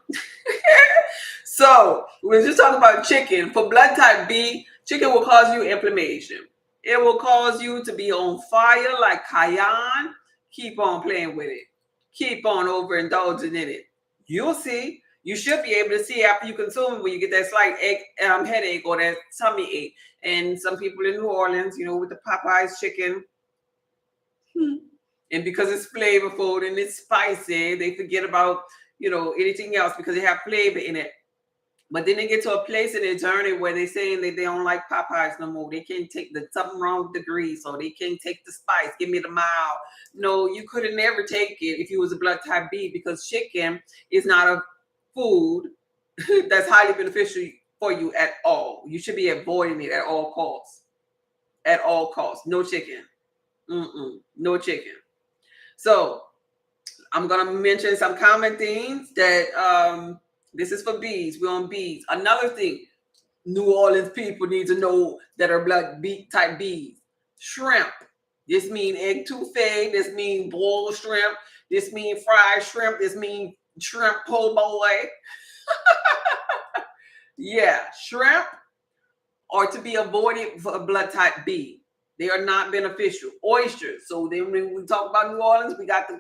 So, we're just talking about chicken. For blood type B, chicken will cause you inflammation. It will cause you to be on fire like cayenne. Keep on playing with it. Keep on overindulging in it. You'll see. You should be able to see after you consume it when you get that slight headache or that tummy ache. And some people in New Orleans, with the Popeyes chicken, And because it's flavorful and it's spicy, they forget about, anything else because they have flavor in it. But then they get to a place in their journey where they're saying that they don't like Popeyes no more. They can't take something wrong with the grease, or they can't take the spice. Give me the mild. No, you couldn't never take it if you was a blood type B, because chicken is not a food that's highly beneficial for you at all. You should be avoiding it at all costs. At all costs. No chicken. No chicken. So I'm going to mention some common things that this is for bees. We're on bees. Another thing New Orleans people need to know that are blood type bees. Shrimp. This mean egg touffee. This mean boiled shrimp. This mean fried shrimp. This mean shrimp po' boy. Yeah, shrimp are to be avoided for a blood type B. They are not beneficial. Oysters. So then when we talk about New Orleans, we got the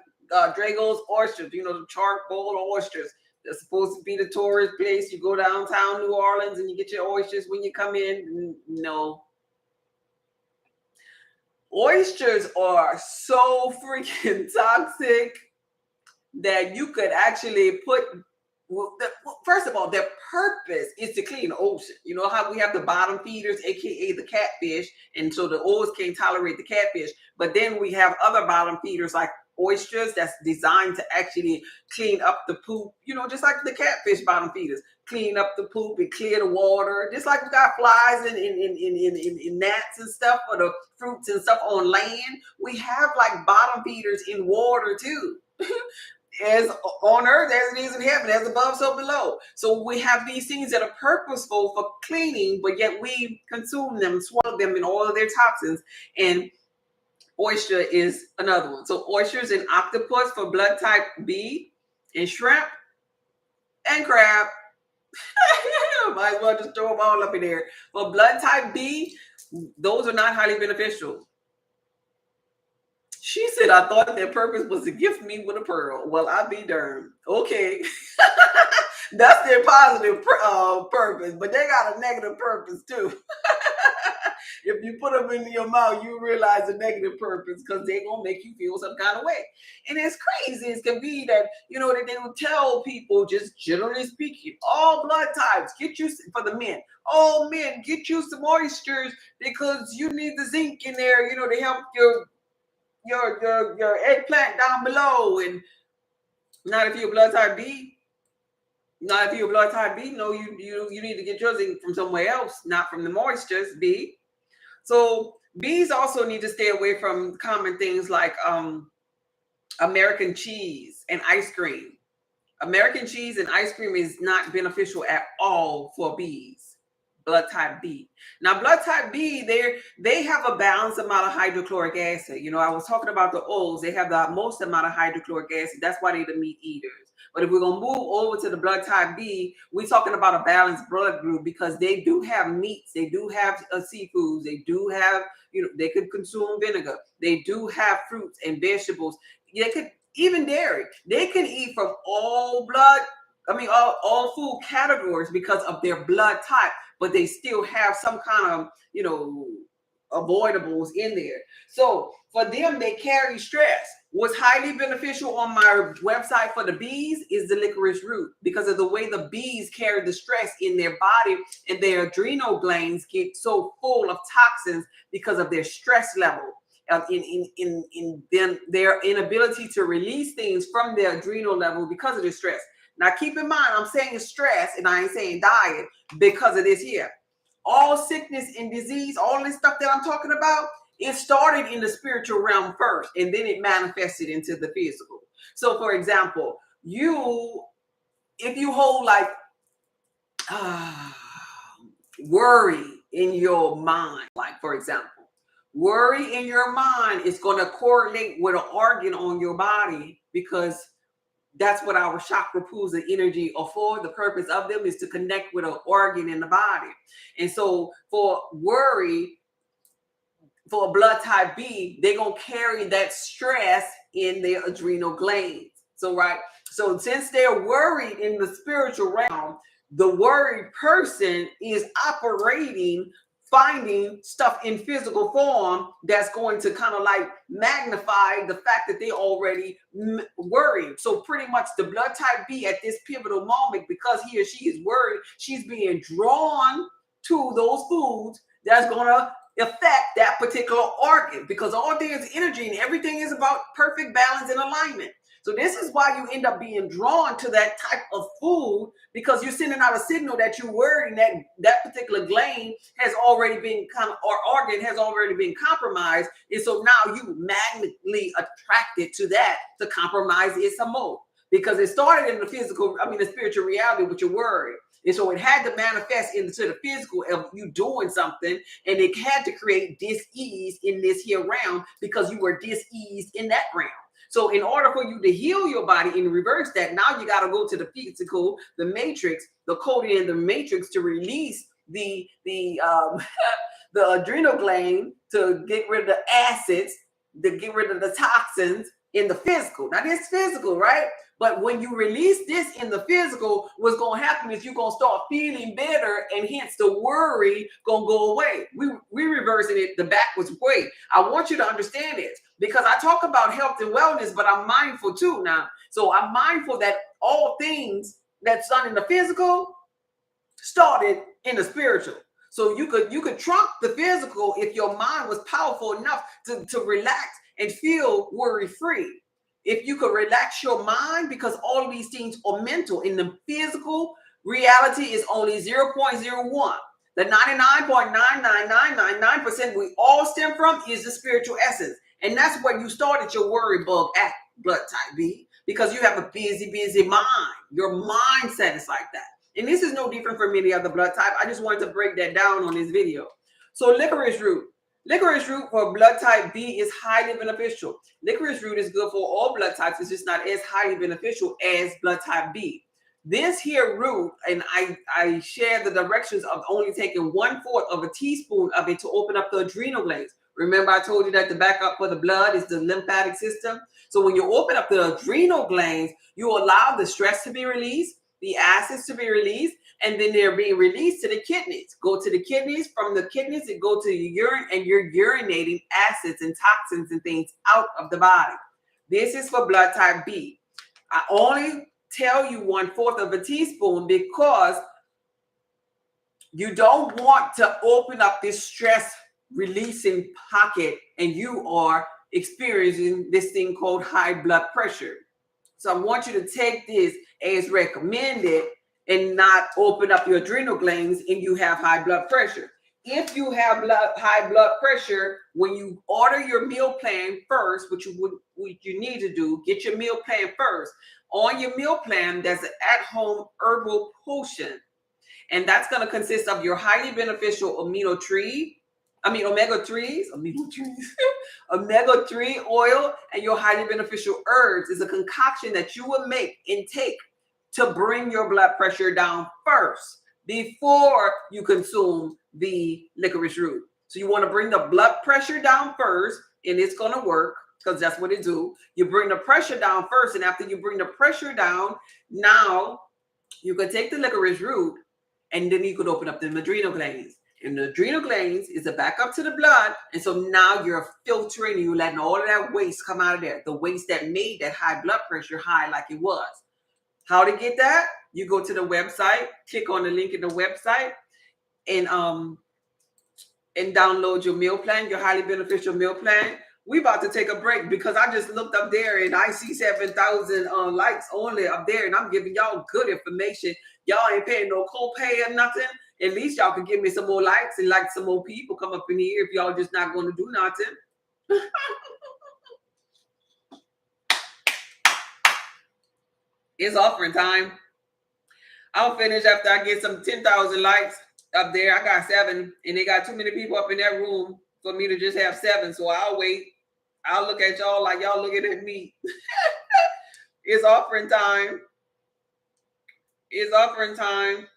Drago's oysters, the charcoal oysters. They're supposed to be the tourist place. You go downtown New Orleans and you get your oysters when you come in. No. Oysters are so freaking toxic that you could actually put, first of all, their purpose is to clean the ocean. You know how we have the bottom feeders, aka the catfish, and so the oils can't tolerate the catfish. But then we have other bottom feeders like oysters that's designed to actually clean up the poop, just like the catfish bottom feeders, clean up the poop and clear the water. Just like we got flies in gnats and stuff for the fruits and stuff on land, we have like bottom feeders in water too. As on earth as it is in heaven, as above so below. So we have these things that are purposeful for cleaning, but yet we consume them, swallow them in all of their toxins. And oyster is another one. So oysters and octopus for blood type B, and shrimp and crab. Might as well just throw them all up in there. For blood type B, those are not highly beneficial. She said, I thought their purpose was to gift me with a pearl. Well, I'll be darned. Okay. That's their positive purpose, but they got a negative purpose too. If you put them in your mouth, you realize the negative purpose, because they're going to make you feel some kind of way. And it's crazy as can be that, that they will tell people, just generally speaking, all blood types, get you, for the men, all men, get you some oysters because you need the zinc in there. They help your eggplant down below. And not if you're blood type B. Not if you're blood type B. No, you need to get your zinc from somewhere else, not from the moistures, B. So bees also need to stay away from common things like American cheese and ice cream. American cheese and ice cream is not beneficial at all for bees. Blood type B. Now, blood type B, they have a balanced amount of hydrochloric acid. I was talking about the O's. They have the most amount of hydrochloric acid. That's why they're the meat eaters. But if we're going to move over to the blood type B, we're talking about a balanced blood group, because they do have meats. They do have seafoods. They do have, they could consume vinegar. They do have fruits and vegetables. They could, even dairy. They can eat from all food categories because of their blood type, but they still have some kind of, avoidables in there. So for them, they carry stress. What's highly beneficial on my website for the bees is the licorice root, because of the way the bees carry the stress in their body, and their adrenal glands get so full of toxins because of their stress level. In them, their inability to release things from their adrenal level because of the stress. Now, keep in mind, I'm saying stress and I ain't saying diet because of this here. All sickness and disease, all this stuff that I'm talking about, it started in the spiritual realm first, and then it manifested into the physical. So, for example, if you hold like worry in your mind, like for example, worry in your mind is going to correlate with an organ on your body, because that's what our chakra pools of energy are for. The purpose of them is to connect with an organ in the body. And so for worry, for a blood type B, they're going to carry that stress in their adrenal glands. So since they're worried in the spiritual realm, the worried person is operating finding stuff in physical form that's going to kind of like magnify the fact that they already worried. So pretty much the blood type B at this pivotal moment, because he or she is worried, she's being drawn to those foods that's going to affect that particular organ, because all there is energy and everything is about perfect balance and alignment. So this is why you end up being drawn to that type of food, because you're sending out a signal that you're worried and that particular gland has already been or organ has already been compromised. And so now you magnetically attracted to that to compromise it some more, because it started in the spiritual reality with your worry. And so it had to manifest into the physical of you doing something, and it had to create dis-ease in this here realm because you were dis-eased in that realm. So in order for you to heal your body and reverse that, now you got to go to the physical, the matrix, the coding in the matrix to release the adrenal gland to get rid of the acids, to get rid of the toxins in the physical. Now this physical, right? But when you release this in the physical, what's going to happen is you're going to start feeling better, and hence the worry going to go away. We reversing it the backwards way. I want you to understand this, because I talk about health and wellness, but I'm mindful too now. So I'm mindful that all things that's done in the physical started in the spiritual. So you could trump the physical if your mind was powerful enough to relax and feel worry-free. If you could relax your mind, because all of these things are mental. In the physical, reality is only 0.01. The 99.99999% we all stem from is the spiritual essence. And that's where you started your worry bug at, blood type B, because you have a busy mind. Your mindset is like that. And this is no different from any other blood type. I just wanted to break that down on this video. So licorice root. Licorice root for blood type B is highly beneficial. Licorice root is good for all blood types. It's just not as highly beneficial as blood type B. This here root, and I share the directions of only taking 1/4 of a teaspoon of it to open up the adrenal glands. Remember, I told you that the backup for the blood is the lymphatic system. So when you open up the adrenal glands, you allow the stress to be released, the acids to be released, and then they're being released to the kidneys. Go to the kidneys. From the kidneys, it go to your urine, and you're urinating acids and toxins and things out of the body. This is for blood type B. I only tell you 1/4 of a teaspoon because you don't want to open up this stress releasing pocket, and you are experiencing this thing called high blood pressure. So I want you to take this as recommended and not open up your adrenal glands and you have high blood pressure. If you have high blood pressure, when you order your meal plan first, what you need to do, get your meal plan first. On your meal plan, there's an at-home herbal potion, and that's going to consist of your highly beneficial omega-3s, omega-3 oil, and your highly beneficial herbs. Is a concoction that you will make and take to bring your blood pressure down first before you consume the licorice root. So you want to bring the blood pressure down first, and it's going to work because that's what it do. You bring the pressure down first, and after you bring the pressure down, now you can take the licorice root, and then you could open up the adrenal glands. And the adrenal glands is a backup to the blood. And so now you're filtering, you're letting all of that waste come out of there. The waste that made that high blood pressure high like it was. How to get that? You go to the website, click on the link in the website, and download your meal plan, your highly beneficial meal plan. We about to take a break because I just looked up there and I see 7,000 likes only up there, and I'm giving y'all good information. Y'all ain't paying no copay or nothing. At least y'all can give me some more likes and like some more people come up in here if y'all just not going to do nothing. It's offering time. I'll finish after I get some 10,000 likes up there. I got 7, and they got too many people up in that room for me to just have 7. So I'll wait. I'll look at y'all like y'all looking at me. It's offering time. It's offering time.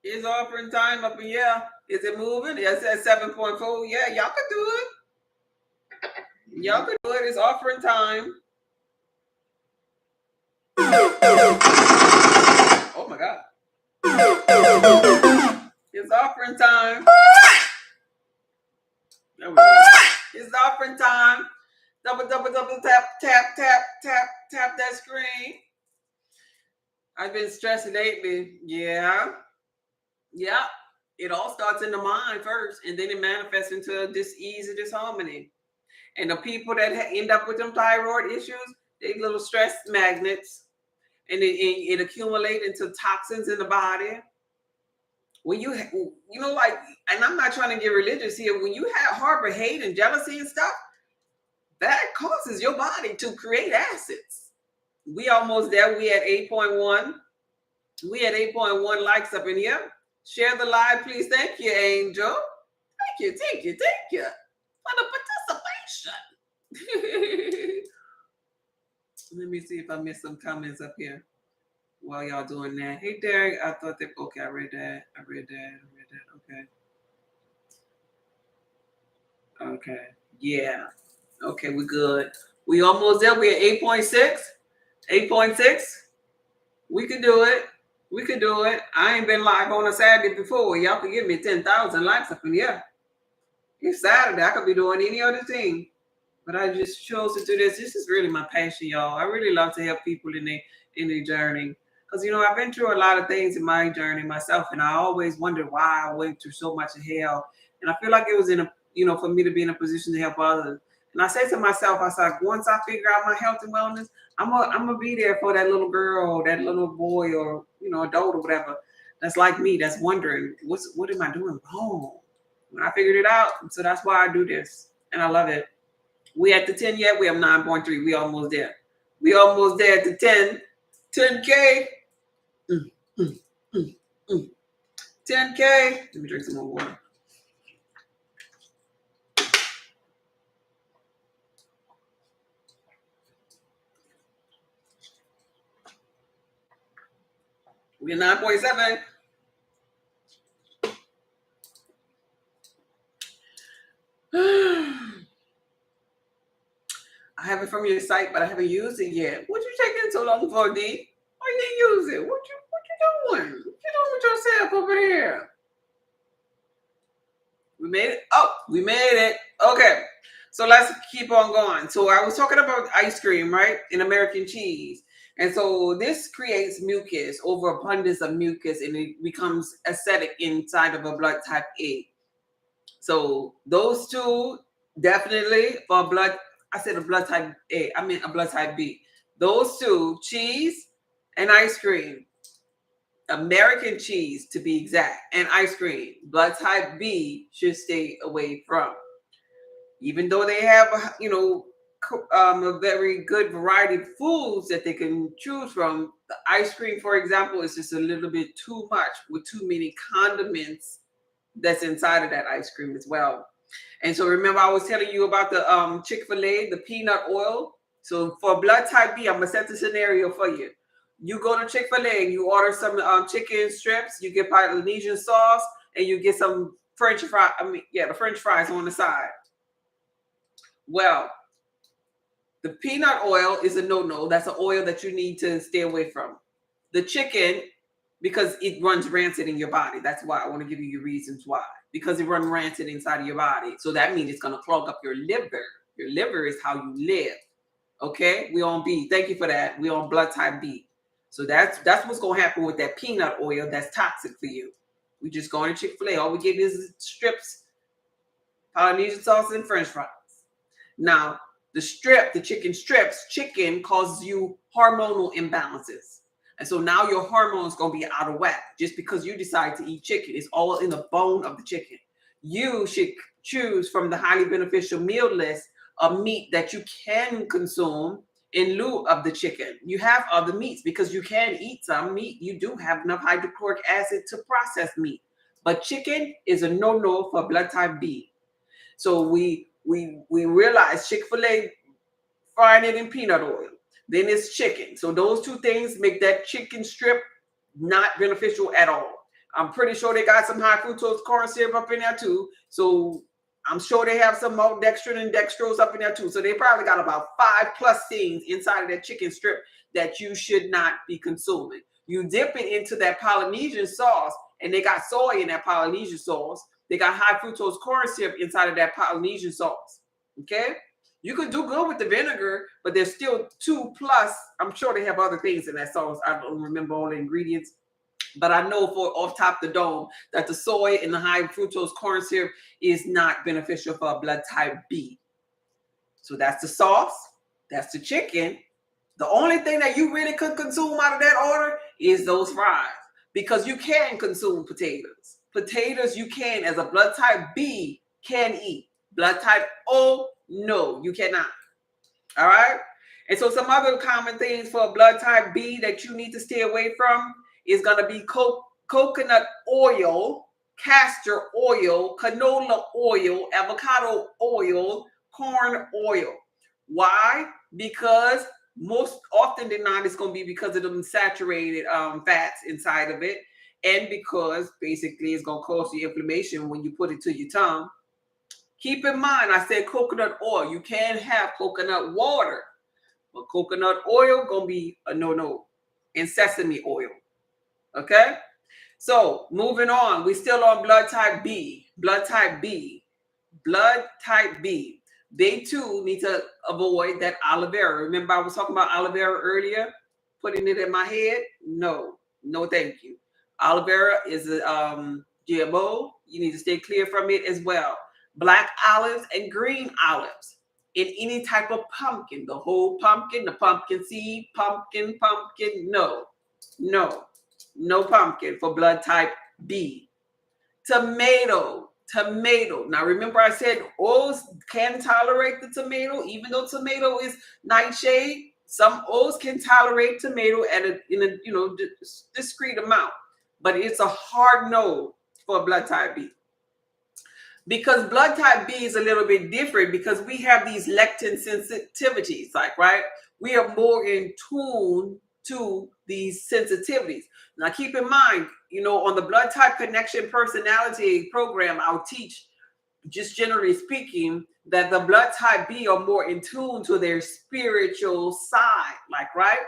It's offering time up in here. Is it moving? Yes, at 7.4. Yeah, y'all can do it. Y'all can do it. It's offering time. Oh my God. It's offering time. There we go. It's offering time. Double, double, double, tap, tap, tap, tap, tap that screen. I've been stressed lately. Yeah. Yeah. It all starts in the mind first, and then it manifests into dis-ease and disharmony. And the people that end up with them thyroid issues, they little stress magnets, and it accumulates into toxins in the body. When you know, like, and I'm not trying to get religious here, when you have harbor hate and jealousy and stuff, that causes your body to create acids. We almost there. We at 8.1. We at 8.1 likes up in here. Share the live, please. Thank you, Angel. Thank you, thank you, thank you for the participation. Let me see if I missed some comments up here while y'all doing that. Hey, Derek, I thought that, okay, I read that. Okay, yeah. Okay, we're good. We almost there. We're at 8.6. 8.6. We can do it. We could do it. I ain't been live on a Saturday before. Y'all can give me 10,000 likes up in here. It's Saturday. I could be doing any other thing. But I just chose to do this. This is really my passion, y'all. I really love to help people in their journey. Because, you know, I've been through a lot of things in my journey myself. And I always wondered why I went through so much hell. And I feel like it was for me to be in a position to help others. And I said to myself, I said, once I figure out my health and wellness, I'm gonna be there for that little girl, that little boy, or adult or whatever that's like me, that's wondering what am I doing wrong. When I figured it out, so that's why I do this, and I love it. We at the 10 yet? We have 9.3. We almost there. We almost there at the 10K. 10K. Let me drink some more water. We're 9.7. I have it from your site, but I haven't used it yet. What you taking so long for, D? Why you didn't use it? What you doing? What you doing with yourself over there? We made it? Oh, we made it. Okay. So let's keep on going. So I was talking about ice cream, right? And American cheese. And so this creates mucus, overabundance of mucus, and it becomes acidic inside of a blood type A. So those two definitely for blood. I said a blood type A. I meant a blood type B. Those two, cheese and ice cream, American cheese to be exact, and ice cream, blood type B should stay away from. Even though they have, a very good variety of foods that they can choose from, the ice cream, for example, is just a little bit too much with too many condiments that's inside of that ice cream as well. And so remember, I was telling you about the Chick-fil-A, the peanut oil. So for blood type B, I'm going to set the scenario for you. You go to Chick-fil-A and you order some chicken strips. You get Polynesian sauce and you get some French fries. The French fries on the side. Well, the peanut oil is a no-no. That's an oil that you need to stay away from. The chicken, because it runs rancid in your body. That's why I want to give you your reasons why. Because it runs rancid inside of your body. So that means it's going to clog up your liver. Your liver is how you live. Okay? We on B. Thank you for that. We on blood type B. So that's what's going to happen with that peanut oil that's toxic for you. We just going to Chick-fil-A. All we get is strips, Polynesian sauce, and French fries. Now, the chicken causes you hormonal imbalances. And so now your hormones going to be out of whack just because you decide to eat chicken. It's all in the bone of the chicken. You should choose from the highly beneficial meal list of meat that you can consume in lieu of the chicken. You have other meats because you can eat some meat. You do have enough hydrochloric acid to process meat. But chicken is a no-no for blood type B. So we realize Chick-fil-A frying it in peanut oil. Then it's chicken. So those two things make that chicken strip not beneficial at all. I'm pretty sure they got some high fructose corn syrup up in there too. So I'm sure they have some maltodextrin and dextrose up in there too. So they probably got about 5+ things inside of that chicken strip that you should not be consuming. You dip it into that Polynesian sauce and they got soy in that Polynesian sauce. They got high fructose corn syrup inside of that Polynesian sauce. Okay? You could do good with the vinegar, but there's still 2 plus. I'm sure they have other things in that sauce. I don't remember all the ingredients. But I know for off top the dome that the soy and the high fructose corn syrup is not beneficial for blood type B. So that's the sauce. That's the chicken. The only thing that you really could consume out of that order is those fries. Because you can consume potatoes. Potatoes you can, as a blood type B, can eat. Blood type O, no, you cannot. All right? And so some other common things for blood type B that you need to stay away from is going to be coconut oil, castor oil, canola oil, avocado oil, corn oil. Why? Because most often than not, it's going to be because of them saturated fats inside of it. And because basically it's going to cause you inflammation when you put it to your tongue. Keep in mind, I said coconut oil. You can have coconut water. But coconut oil going to be a no-no. And sesame oil. Okay? So, moving on. We still on blood type B. Blood type B. Blood type B. They too need to avoid that aloe vera. Remember I was talking about aloe vera earlier? Putting it in my head? No. No, thank you. Aloe vera is a GMO. You need to stay clear from it as well. Black olives and green olives in any type of pumpkin. The whole pumpkin, the pumpkin seed, pumpkin, no. No pumpkin for blood type B. Tomato. Now remember I said oils can tolerate the tomato, even though tomato is nightshade. Some oils can tolerate tomato in a discrete amount, but it's a hard no for blood type B. Because blood type B is a little bit different because we have these lectin sensitivities, right? We are more in tune to these sensitivities. Now, keep in mind, on the blood type connection personality program, I'll teach, just generally speaking, that the blood type B are more in tune to their spiritual side, right?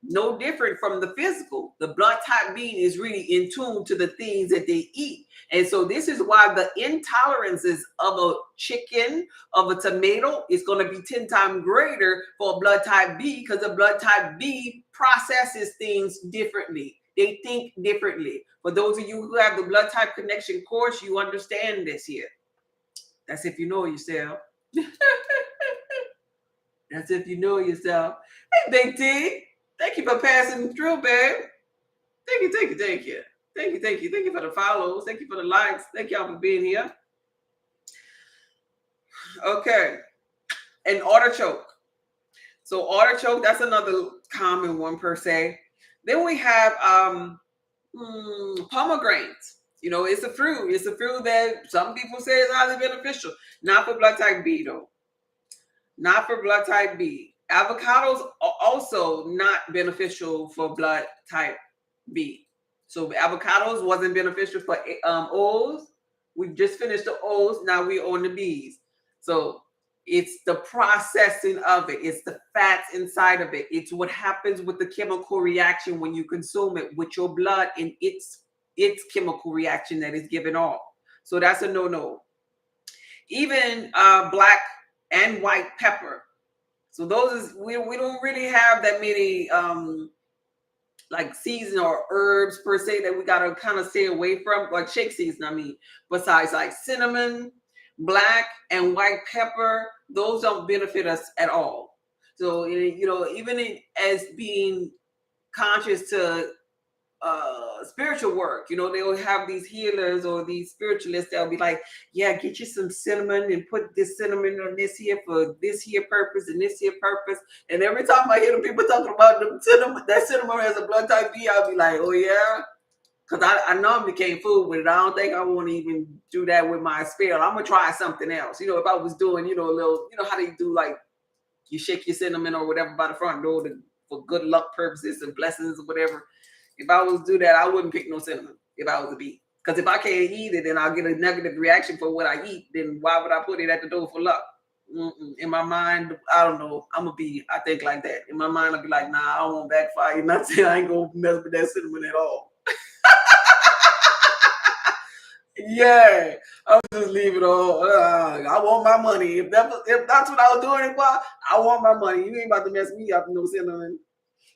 No different from the physical. The blood type B is really in tune to the things that they eat. And so this is why the intolerances of a chicken, of a tomato, is going to be 10 times greater for blood type B, because the blood type B processes things differently. They think differently. For those of you who have the blood type connection course, you understand this here. That's if you know yourself. That's if you know yourself. Hey, Big T. Thank you for passing through, babe. Thank you. Thank you for the follows. Thank you for the likes. Thank y'all for being here. Okay. And artichoke. So artichoke, that's another common one per se. Then we have pomegranates. It's a fruit. It's a fruit that some people say is highly beneficial. Not for blood type B, though. Not for blood type B. Avocados are also not beneficial for blood type B. So avocados wasn't beneficial for O's. We just finished the O's. Now we're on the B's. So it's the processing of it. It's the fats inside of it. It's what happens with the chemical reaction when you consume it with your blood, and its chemical reaction that is given off. So that's a no-no. Even black and white pepper. So those we don't really have that many like season or herbs per se that we gotta kind of stay away from, like shake season. Besides like cinnamon, black and white pepper, those don't benefit us at all. So even as being conscious to spiritual work, they'll have these healers or these spiritualists that'll be like, yeah, get you some cinnamon and put this cinnamon on this here for this here purpose and this here purpose. And every time I hear the people talking about the cinnamon, that cinnamon has a blood type B, I'll be like, oh yeah, because I know I became food with it. I don't think I want to even do that with my spell. I'm gonna try something else. If I was doing, a little, how they do, like you shake your cinnamon or whatever by the front door for good luck purposes and blessings or whatever. If I was to do that, I wouldn't pick no cinnamon if I was a bee. Because if I can't eat it and I'll get a negative reaction for what I eat, then why would I put it at the door for luck? In my mind, I don't know. I'm a bee. I think like that. In my mind, I'll be like, nah, I don't want backfire. Not saying I ain't going to mess with that cinnamon at all. Yeah, I'll just leave it all. I want my money. If that's what I was doing it for, I want my money. You ain't about to mess me up, no cinnamon.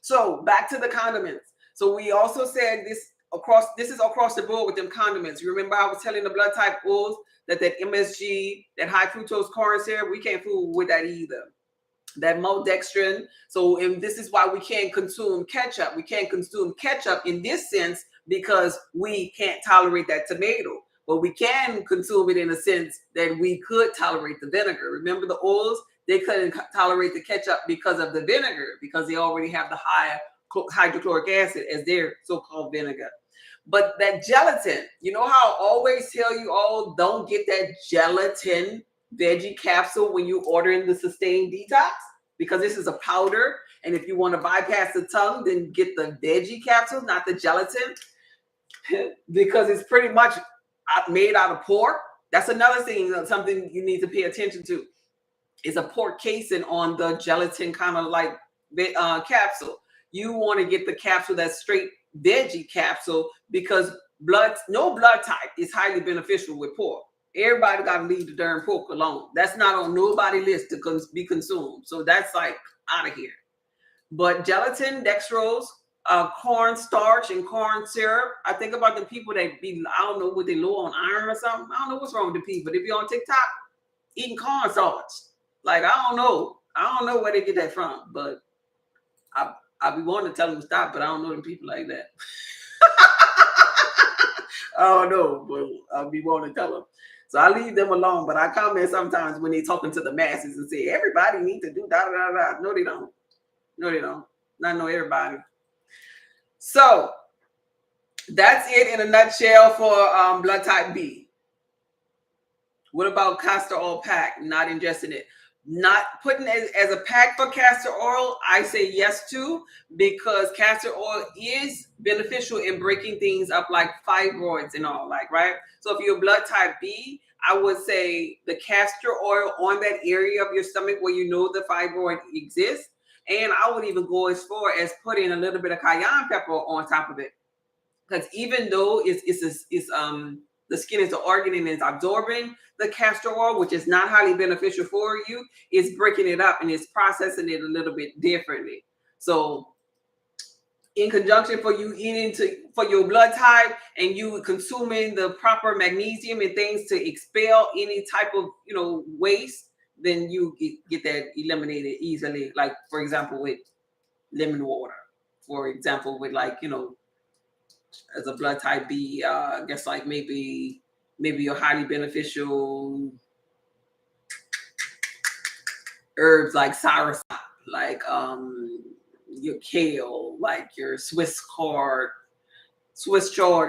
So back to the condiments. So we also said this is across the board with them condiments. You remember I was telling the blood type O's that MSG, that high fructose corn syrup, we can't fool with that either. That maltodextrin. So, and this is why we can't consume ketchup. We can't consume ketchup in this sense because we can't tolerate that tomato. But we can consume it in a sense that we could tolerate the vinegar. Remember the oils? They couldn't tolerate the ketchup because of the vinegar, because they already have the high hydrochloric acid as their so-called vinegar. But that gelatin, you know how I always tell you all, don't get that gelatin veggie capsule when you order in the sustained detox, because this is a powder. And if you want to bypass the tongue, then get the veggie capsule, not the gelatin, because it's pretty much made out of pork. That's another thing, something you need to pay attention to. Is a pork casing on the gelatin kind of like capsule. You want to get the capsule that's straight veggie capsule, because no blood type is highly beneficial with pork. Everybody got to leave the darn pork alone. That's not on nobody's list to be consumed. So that's like out of here. But gelatin, dextrose, corn starch, and corn syrup. I think about the people that be, I don't know, what they low on iron or something. I don't know what's wrong with the people. If you're on TikTok eating corn starch, like, I don't know where they get that from, but I be wanting to tell them to stop, but I don't know them people like that. I don't know, but I'll be wanting to tell them. So I leave them alone, but I comment sometimes when they talking to the masses and say, everybody needs to do da da da da. No, they don't. No, they don't. Not know everybody. So that's it in a nutshell for blood type B. What about castor oil pack? Not ingesting it. Not putting it as a pack for castor oil, I say yes to, because castor oil is beneficial in breaking things up like fibroids and all, like, right? So if you're blood type B, I would say the castor oil on that area of your stomach where you know the fibroid exists. And I would even go as far as putting a little bit of cayenne pepper on top of it. Because even though the skin is the organ and it's absorbing the castor oil, which is not highly beneficial for you, it's breaking it up and it's processing it a little bit differently. So in conjunction for you eating for your blood type and you consuming the proper magnesium and things to expel any type of waste, then you get that eliminated easily. Like, for example, with lemon water, for example, with as a blood type B, I guess like maybe your highly beneficial herbs like soursop, like your kale, like your Swiss chard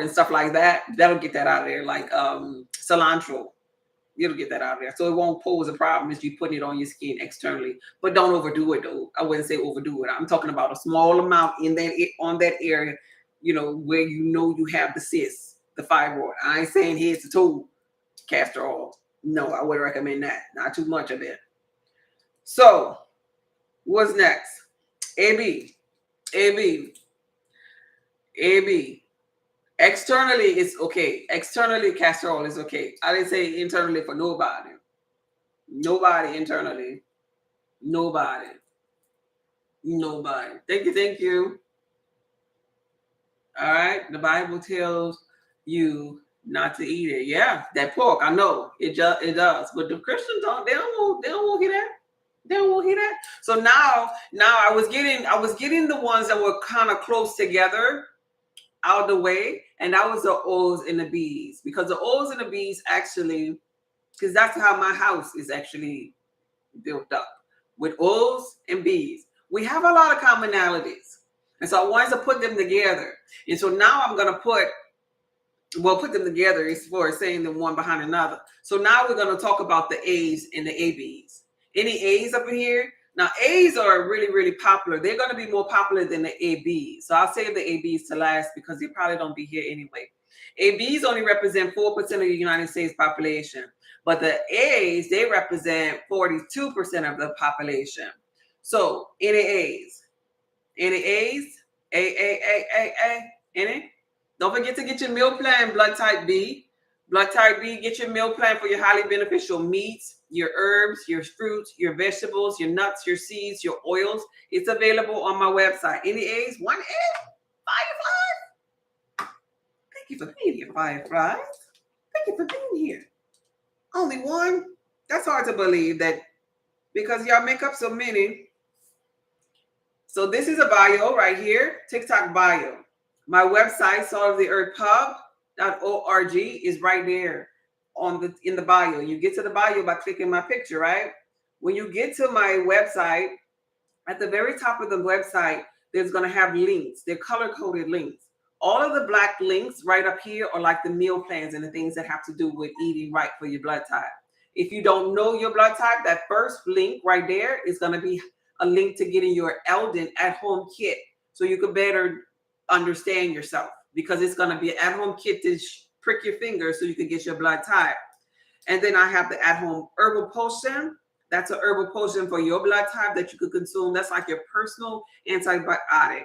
and stuff like that. That'll get that out of there. Like cilantro, it'll get that out of there. So it won't pose a problem as you putting it on your skin externally. But don't overdo it though. I wouldn't say overdo it. I'm talking about a small amount on that area, where you have the cyst, the fibroid. I ain't saying head to toe castor oil. No, I wouldn't recommend that. Not too much of it. So what's next? AB. Externally, it's okay. Externally, castor oil is okay. I didn't say internally for nobody. Nobody internally. Nobody. Thank you. All right. The Bible tells you not to eat it. Yeah, that pork. I know it does, but the Christians don't. They don't want to hear that. They won't hear that. So now I was getting the ones that were kind of close together out of the way, and that was the O's and the B's, because the O's and the B's actually, because that's how my house is actually built up, with O's and B's. We have a lot of commonalities, and so I wanted to put them together. And so now I'm going to put them together is for saying them one behind another. So now we're going to talk about the A's and the ABs. Any A's up in here? Now, A's are really, really popular. They're going to be more popular than the ABs. So I'll save the ABs to last because they probably don't be here anyway. ABs only represent 4% of the United States population. But the A's, they represent 42% of the population. So any A's? Any A's? A. Any? Don't forget to get your meal plan, blood type B. Blood type B, get your meal plan for your highly beneficial meats, your herbs, your fruits, your vegetables, your nuts, your seeds, your oils. It's available on my website. Any eggs? One egg? Fireflies? Thank you for being here, Fireflies. Thank you for being here. Only one? That's hard to believe that because y'all make up so many. So this is a bio right here, TikTok bio. My website, saltoftheearthpub.org, is right there in the bio. You get to the bio by clicking my picture, right? When you get to my website, at the very top of the website, there's going to have links. They're color-coded links. All of the black links right up here are like the meal plans and the things that have to do with eating right for your blood type. If you don't know your blood type, that first link right there is going to be a link to getting your Eldon at-home kit so you can better understand yourself, because it's going to be an at-home kit to prick your finger so you can get your blood type. And then I have the at-home herbal potion. That's an herbal potion for your blood type that you could consume. That's like your personal antibiotic.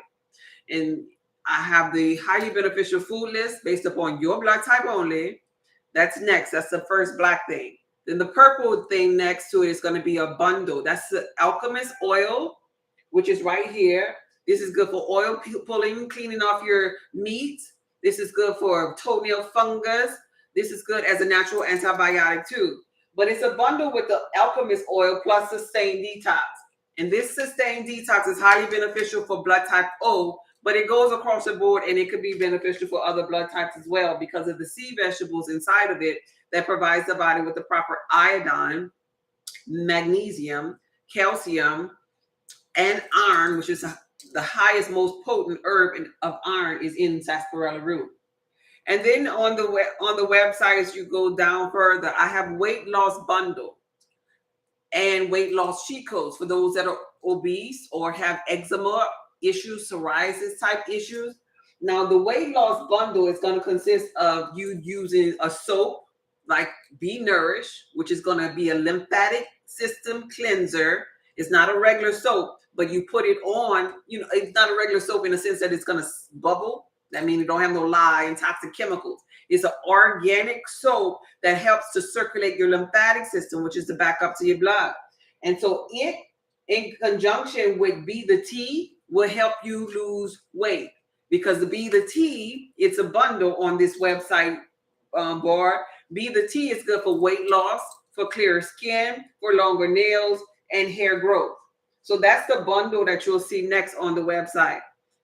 And I have the highly beneficial food list based upon your blood type only. That's next. That's the first black thing. Then the purple thing next to it is going to be a bundle. That's the alchemist oil, which is right here. This is good for oil pulling, cleaning off your meat. This is good for toenail fungus. This is good as a natural antibiotic too. But it's a bundle with the alchemist oil plus sustained detox. And this sustained detox is highly beneficial for blood type O, but it goes across the board and it could be beneficial for other blood types as well because of the sea vegetables inside of it that provides the body with the proper iodine, magnesium, calcium, and iron, which is the highest, most potent herb of iron is in sarsaparilla root. And then on the website, as you go down further, I have weight loss bundle and weight loss cheat codes for those that are obese or have eczema issues, psoriasis type issues. Now, the weight loss bundle is going to consist of you using a soap like Be Nourished, which is going to be a lymphatic system cleanser. It's not a regular soap, but you put it on, it's not a regular soap in the sense that it's going to bubble. That means it don't have no lye and toxic chemicals. It's an organic soap that helps to circulate your lymphatic system, which is the backup to your blood. And so it, in conjunction with Be the Tea, will help you lose weight. Because the Be the Tea, it's a bundle on this website board. Be the Tea is good for weight loss, for clearer skin, for longer nails, and hair growth. So that's the bundle that you'll see next on the website.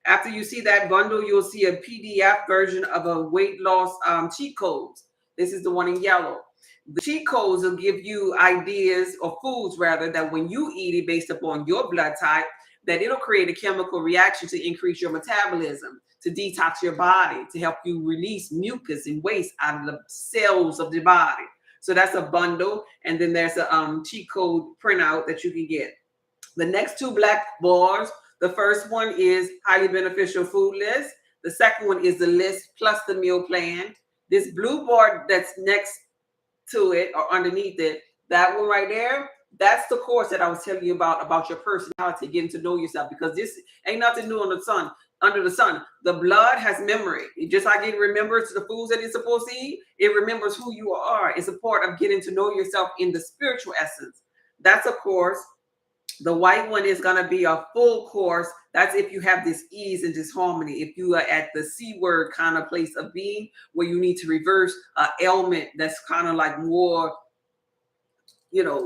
After you see that bundle, you'll see a PDF version of a weight loss cheat codes. This is the one in yellow. The cheat codes will give you ideas, or foods rather, that when you eat it based upon your blood type, that it'll create a chemical reaction to increase your metabolism, to detox your body, to help you release mucus and waste out of the cells of the body. So that's a bundle. And then there's a cheat code printout that you can get. The next two black bars, the first one is highly beneficial food list. The second one is the list plus the meal plan. This blue bar that's next to it or underneath it, that one right there, that's the course that I was telling you about your personality, getting to know yourself, because this ain't nothing new under the sun. The blood has memory. Just like it remembers the foods that it's supposed to eat, it remembers who you are. It's a part of getting to know yourself in the spiritual essence. That's a course. The white one is going to be a full course. That's if you have this ease and disharmony. If you are at the C word kind of place of being, where you need to reverse an ailment that's kind of like more,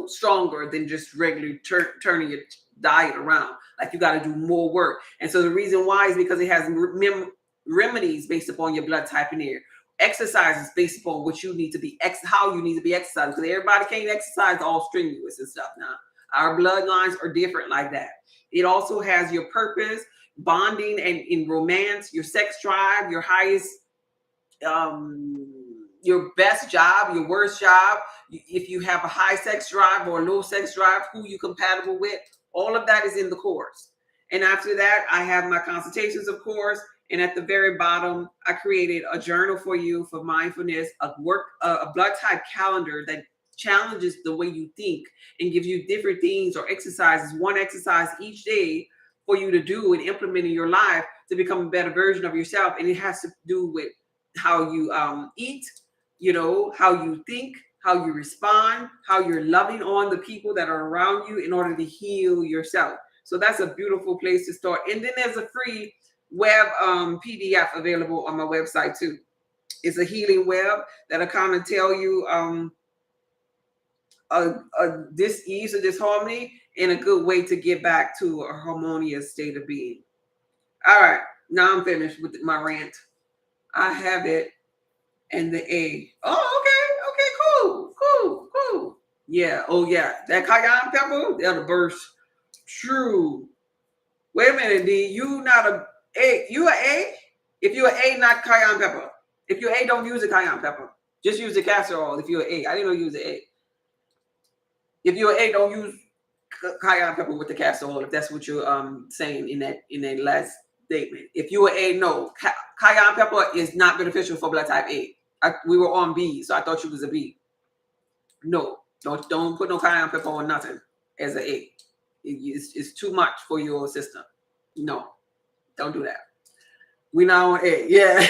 stronger than just regularly turning your diet around. Like you got to do more work. And so the reason why is because it has remedies based upon your blood type in there. Exercises based upon what you need to be, how you need to be exercised. Because everybody can't exercise all strenuous and stuff now. Our bloodlines are different like that. It also has your purpose, bonding, and in romance, your sex drive, your highest, your best job, your worst job. If you have a high sex drive or a low sex drive, who you compatible with, all of that is in the course. And after that, I have my consultations, of course. And at the very bottom, I created a journal for you for mindfulness, a blood type calendar that challenges the way you think and gives you different things or exercises, one exercise each day for you to do and implement in your life to become a better version of yourself. And it has to do with how you eat, you know, how you think, how you respond, how you're loving on the people that are around you in order to heal yourself. So that's a beautiful place to start. And then there's a free web PDF available on my website too. It's a healing web that'll kind of tell you dis-ease or disharmony and a good way to get back to a harmonious state of being. All right, now I'm finished with my rant. I have it and the A. Oh, cool. Yeah, oh yeah, that cayenne pepper, that'll burst. True. Wait a minute, D. You not a A. You a A? If you're A, not cayenne pepper. If you're A, don't use the cayenne pepper. Just use the castor oil if you're A. I didn't know you was an A. If you're A, don't use cayenne pepper with the castor oil. If that's what you're saying in that last statement. If you were A, no. Cayenne pepper is not beneficial for blood type A. We were on B, so I thought you was a B. No, don't put no cayenne pepper on nothing as an A. It's too much for your system. No, don't do that. We now on A. Yeah.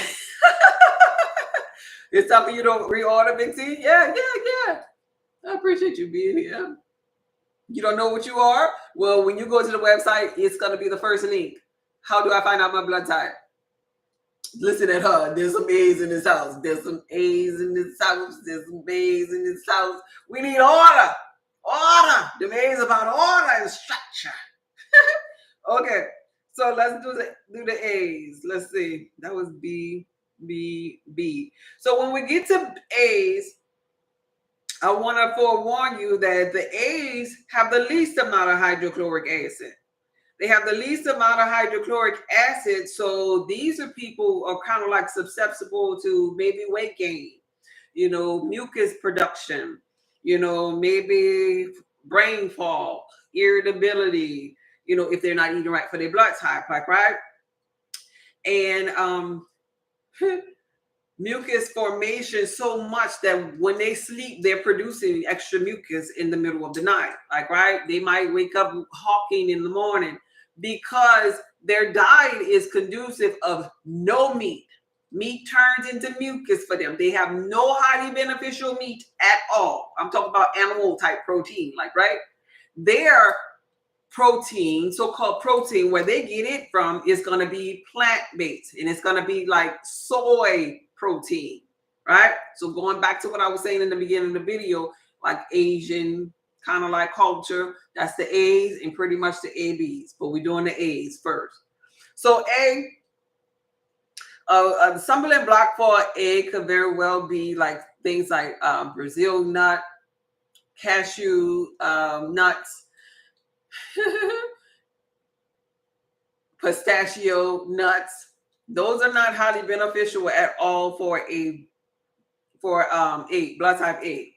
It's something you don't reorder, Big T? Yeah. I appreciate you being here. You don't know what you are? Well, when you go to the website, it's going to be the first link. How do I find out my blood type? Listen at her. There's some A's in this house. There's some A's in this house. There's some A's in this house. We need order. Order. The A's about order and structure. Okay. So let's do the A's. Let's see. That was B. So when we get to A's, I want to forewarn you that the A's have the least amount of hydrochloric acid. They have the least amount of hydrochloric acid. So these are people who are kind of like susceptible to maybe weight gain, you know, mucus production, you know, maybe brain fog, irritability, you know, if they're not eating right for their blood type, like, right? And mucus formation so much that when they sleep, they're producing extra mucus in the middle of the night, like, right? They might wake up hawking in the morning because their diet is conducive of no meat. Meat turns into mucus for them. They have no highly beneficial meat at all. I'm talking about animal type protein, like, right? Their protein, so-called protein, where they get it from is going to be plant-based, and it's going to be like soy protein, right? So going back to what I was saying in the beginning of the video, like Asian kind of like culture, that's the A's and pretty much the ABs, but we're doing the A's first. So A, the stumbling block for A could very well be like things like Brazil nut, cashew nuts, pistachio nuts. Those are not highly beneficial at all for A, blood type A.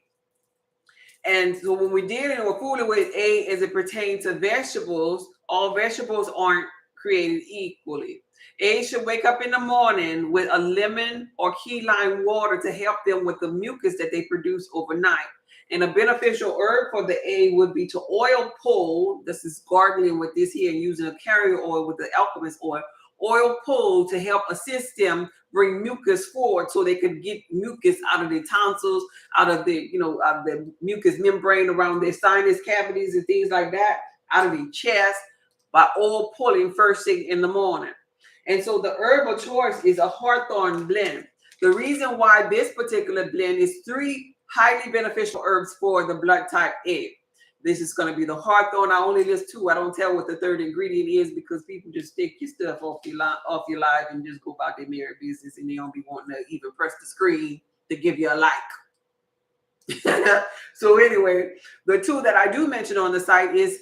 And so when we're dealing or fooling with A as it pertains to vegetables, all vegetables aren't created equally. A should wake up in the morning with a lemon or key lime water to help them with the mucus that they produce overnight. And a beneficial herb for the A would be to oil pull. This is gardening with this here and using a carrier oil with the alchemist oil. Oil pull to help assist them bring mucus forward so they could get mucus out of their tonsils, out of the, out of the mucus membrane around their sinus cavities and things like that, out of their chest by oil pulling first thing in the morning. And so the herbal choice is a hawthorn blend. The reason why this particular blend is 3 highly beneficial herbs for the blood type A. This is going to be the hawthorn. I only list 2. I don't tell what the 3rd ingredient is because people just take your stuff off your live and just go about their merry business, and they don't be wanting to even press the screen to give you a like. So anyway, the 2 that I do mention on the site is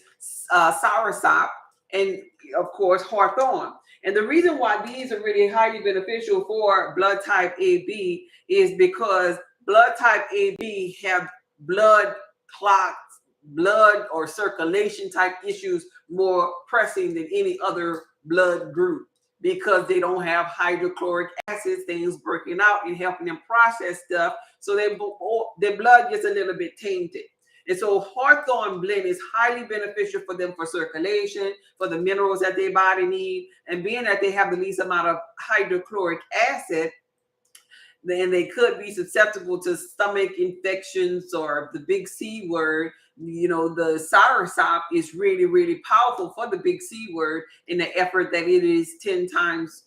soursop and, of course, hawthorn. And the reason why these are really highly beneficial for blood type AB is because blood type AB have blood clots, blood or circulation type issues more pressing than any other blood group because they don't have hydrochloric acid, things breaking out and helping them process stuff. So their blood gets a little bit tainted. And so hawthorn blend is highly beneficial for them for circulation, for the minerals that their body need. And being that they have the least amount of hydrochloric acid, then they could be susceptible to stomach infections or the big C word. You know, the soursop is really, really powerful for the big C word in the effort that it is 10 times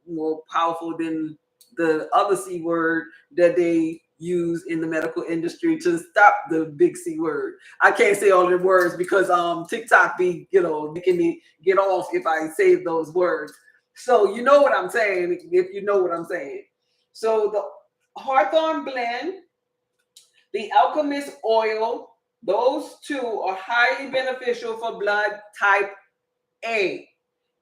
more powerful than the other C word that they use in the medical industry to stop the big C word. I can't say all the words because TikTok be, you know, making me get off if I say those words. So you know what I'm saying, if you know what I'm saying. So the Hawthorne blend, the alchemist oil, those two are highly beneficial for blood type A.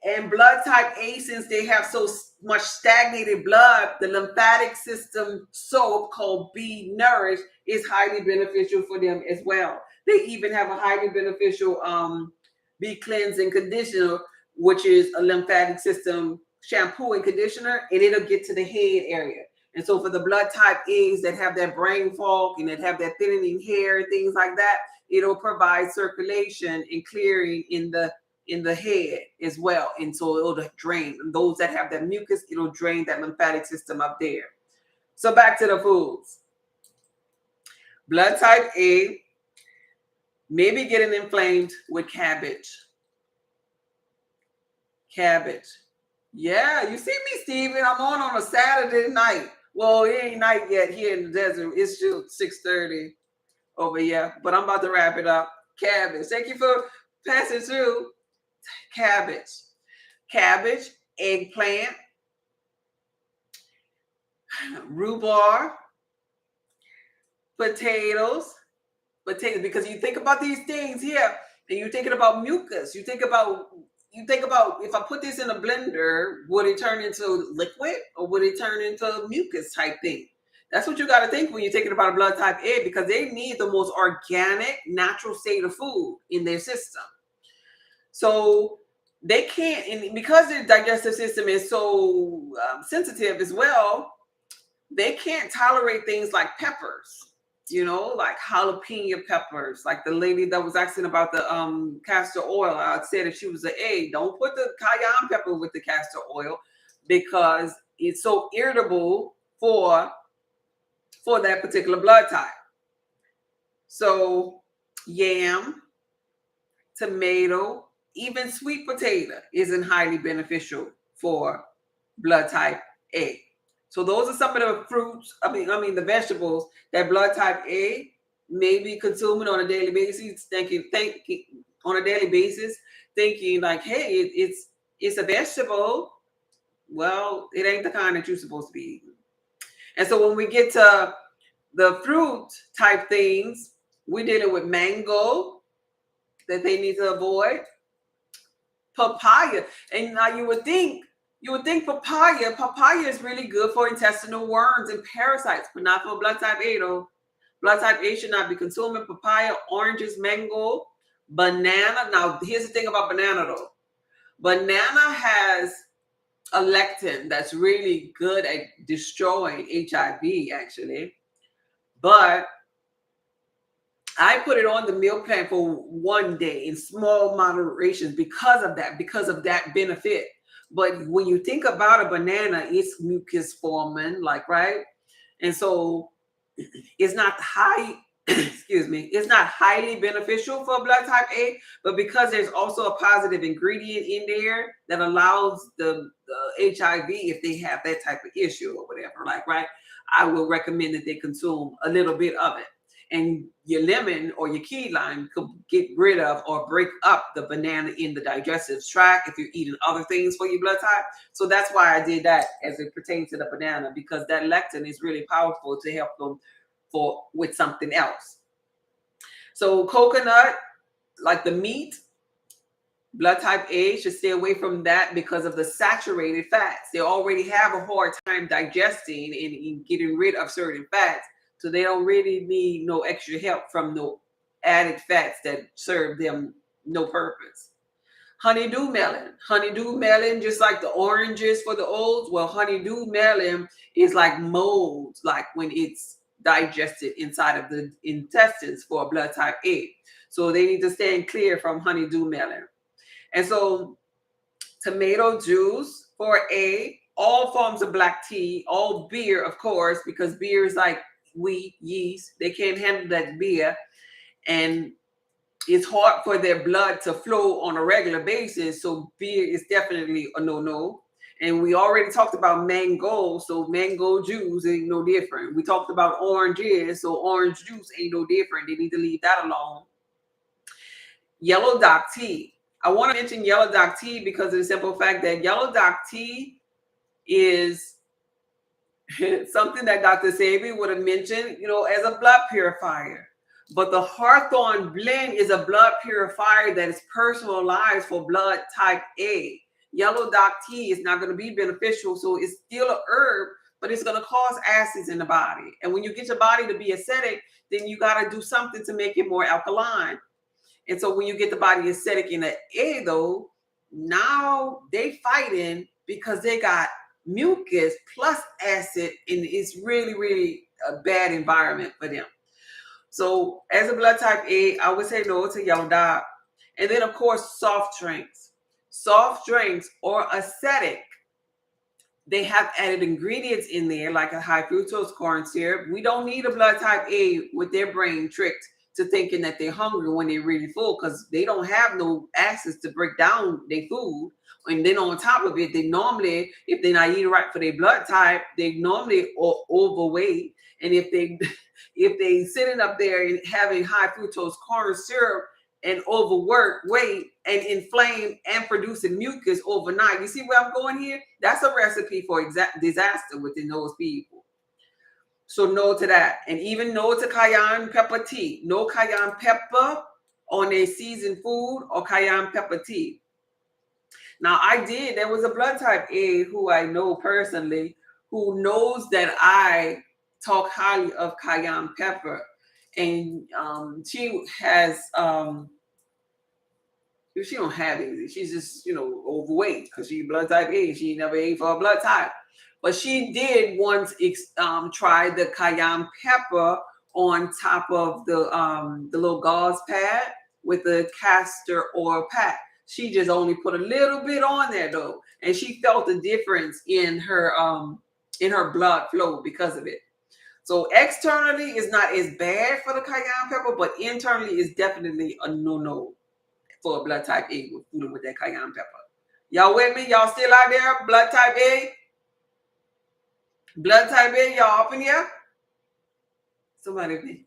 And blood type A, since they have so much stagnated blood, the lymphatic system soap called Be Nourished is highly beneficial for them as well. They even have a highly beneficial Be Cleansing Conditioner, which is a lymphatic system shampoo and conditioner, and it'll get to the head area. And so for the blood type A's that have that brain fog and that have that thinning hair, things like that, it'll provide circulation and clearing in the head as well. And so it'll drain. And those that have that mucus, it'll drain that lymphatic system up there. So back to the foods. Blood type A may be getting inflamed with cabbage. Cabbage. Yeah, you see me, Steven. I'm on a Saturday night. Well, it ain't night yet here in the desert. It's still 6:30 over here. But I'm about to wrap it up. Cabbage. Thank you for passing through. Cabbage, eggplant, rhubarb, potatoes, because you think about these things here and you're thinking about mucus. You think about if I put this in a blender, would it turn into liquid or would it turn into mucus type thing? That's what you got to think when you're thinking about a blood type A, because they need the most organic, natural state of food in their system. So they can't, and because their digestive system is so sensitive as well, they can't tolerate things like peppers, you know, like jalapeno peppers. Like the lady that was asking about the castor oil, I said if she was an A, don't put the cayenne pepper with the castor oil because it's so irritable for that particular blood type. So yam, tomato, even sweet potato isn't highly beneficial for blood type A. So those are some of the fruits, I mean the vegetables that blood type A may be consuming on a daily basis, thinking like, hey, it's a vegetable. Well, it ain't the kind that you're supposed to be eating. And so when we get to the fruit type things, we're dealing with mango that they need to avoid. Papaya. And now you would think papaya is really good for intestinal worms and parasites, but not for blood type A though. Blood type A should not be consuming papaya, oranges, mango, banana. Now here's the thing about banana though. Banana has a lectin that's really good at destroying HIV actually. But I put it on the meal plan for one day in small moderations because of that benefit. But when you think about a banana, it's mucus forming, like, right? And so it's not it's not highly beneficial for blood type A, but because there's also a positive ingredient in there that allows the HIV, if they have that type of issue or whatever, like, right? I will recommend that they consume a little bit of it. And your lemon or your key lime could get rid of or break up the banana in the digestive tract if you're eating other things for your blood type. So that's why I did that as it pertains to the banana, because that lectin is really powerful to help them with something else. So coconut, like the meat, blood type A should stay away from that because of the saturated fats. They already have a hard time digesting and getting rid of certain fats. So they don't really need no extra help from no added fats that serve them no purpose. Honeydew melon, just like the oranges for the olds. Well, honeydew melon is like mold, like when it's digested inside of the intestines for blood type A. So they need to stand clear from honeydew melon. And so tomato juice for A, all forms of black tea, all beer, of course, because beer is like wheat, yeast. They can't handle that beer. And it's hard for their blood to flow on a regular basis. So beer is definitely a no-no. And we already talked about mango. So mango juice ain't no different. We talked about oranges. So orange juice ain't no different. They need to leave that alone. Yellow dock tea. I want to mention yellow dock tea because of the simple fact that yellow dock tea is something that Dr. Sebi would have mentioned, as a blood purifier. But the Hawthorne blend is a blood purifier that is personalized for blood type A. Yellow dock tea is not going to be beneficial, so it's still a herb, but it's going to cause acids in the body. And when you get your body to be acidic, then you got to do something to make it more alkaline. And so when you get the body acidic in the A, though, now they fighting because they got mucus plus acid, and it's really, really a bad environment for them. So as a blood type A, I would say no to yellow dock. And then, of course, soft drinks. Soft drinks or acidic, they have added ingredients in there like a high fructose corn syrup. We don't need a blood type A with their brain tricked to thinking that they're hungry when they're really full, because they don't have no acids to break down their food. And then on top of it, they normally, if they're not eating right for their blood type, they normally are overweight. And if they sitting up there and having high fructose corn syrup and overwork weight and inflame and producing mucus overnight, you see where I'm going here? That's a recipe for disaster within those people. So no to that. And even no to cayenne pepper tea. No cayenne pepper on a seasoned food or cayenne pepper tea. Now there was a blood type A who I know personally who knows that I talk highly of cayenne pepper. And she has, she don't have anything. She's just, overweight because she's blood type A. She never ate for a blood type. But she did once try the cayenne pepper on top of the little gauze pad with the castor oil pack. She just only put a little bit on there though, and she felt the difference in her blood flow because of it. So externally, it's not as bad for the cayenne pepper, but internally, it's definitely a no-no for a blood type A with fooling with that cayenne pepper. Y'all with me? Y'all still out there? Blood type A? Blood type A, y'all up in here? Somebody,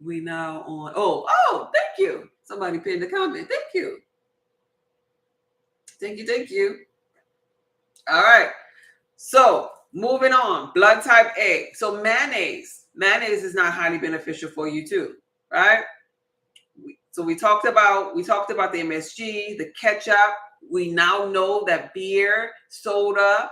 we now on. Oh, thank you. Somebody pinned a comment. Thank you. Thank you. All right. So moving on, blood type A. So mayonnaise is not highly beneficial for you too, right? So we talked about the MSG, the ketchup. We now know that beer, soda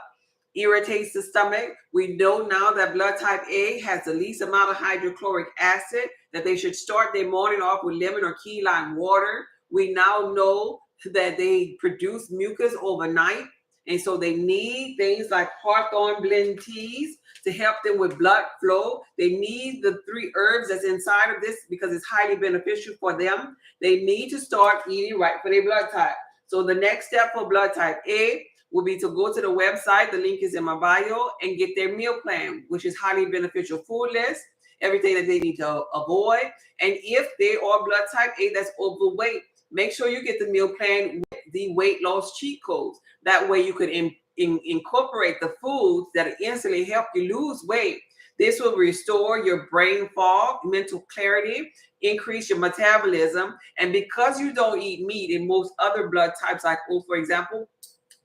irritates the stomach. We know now that blood type A has the least amount of hydrochloric acid, that they should start their morning off with lemon or key lime water. We now know that they produce mucus overnight. And so they need things like Hawthorne blend teas to help them with blood flow. They need the 3 herbs that's inside of this because it's highly beneficial for them. They need to start eating right for their blood type. So the next step for blood type A will be to go to the website. The link is in my bio, and get their meal plan, which is highly beneficial food list, everything that they need to avoid. And if they are blood type A that's overweight, make sure you get the meal plan with the weight loss cheat codes. That way you could incorporate the foods that instantly help you lose weight. This will restore your brain fog, mental clarity, increase your metabolism. And because you don't eat meat in most other blood types, like O, for example,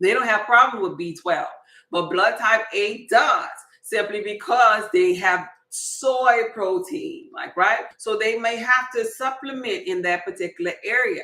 they don't have problem with B12. But blood type A does, simply because they have soy protein, right? So they may have to supplement in that particular area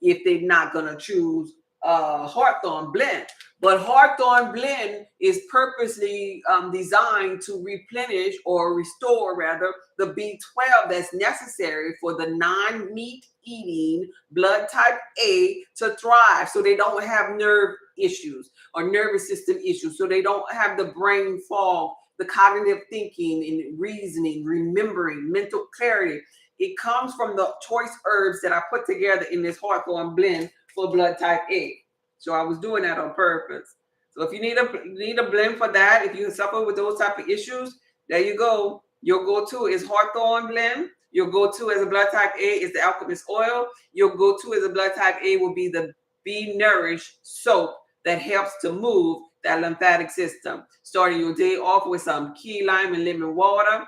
if they're not going to choose Hawthorne blend. But Hawthorne blend is purposely designed to replenish or restore, rather, the B12 that's necessary for the non-meat eating blood type A to thrive, so they don't have nerve issues or nervous system issues, so they don't have the brain fog, the cognitive thinking and reasoning, remembering, mental clarity. It comes from the choice herbs that I put together in this Hawthorne blend for blood type A. So I was doing that on purpose. So if you need a blend for that, if you suffer with those type of issues, there you go. Your go-to is Hawthorne blend. Your go-to as a blood type A is the Alchemist oil. Your go-to as a blood type A will be the Be Nourished soap that helps to move that lymphatic system. Starting your day off with some key lime and lemon water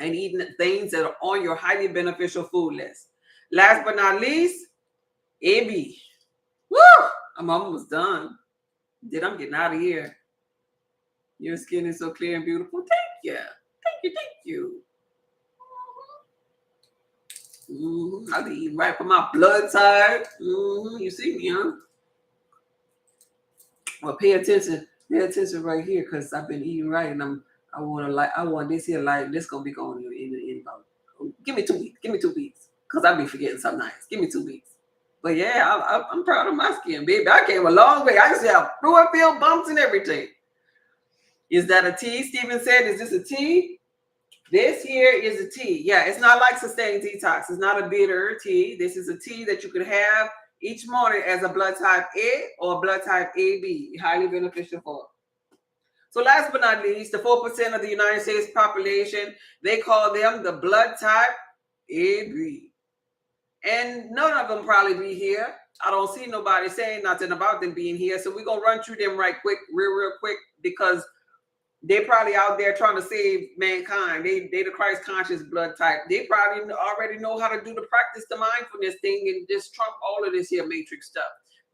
and eating things that are on your highly beneficial food list. Last but not least, AB. Woo! I'm almost done. Then I'm getting out of here. Your skin is so clear and beautiful. Thank you. Thank you. Thank you. I'll be eating right from my blood type. You see me, huh? Well, pay attention. Pay attention right here, because I've been eating right, and I want this here light. This gonna be going in about. Give me 2 weeks. Give me 2 weeks, because I'll be forgetting some nights. Give me 2 weeks. But yeah, I'm proud of my skin, baby. I came a long way. I used to have fluid filled bumps and everything. Is that a tea? Steven said, is this a tea? This here is a tea. Yeah, it's not like sustained detox. It's not a bitter tea. This is a tea that you could have each morning as a blood type A or blood type AB. Highly beneficial for. So last but not least, the 4% of the United States population, they call them the blood type AB. And none of them probably be here. I don't see nobody saying nothing about them being here. So we're going to run through them right quick, real quick, because they're probably out there trying to save mankind. They the Christ conscious blood type. They probably already know how to do the practice, the mindfulness thing, and just trump all of this here matrix stuff,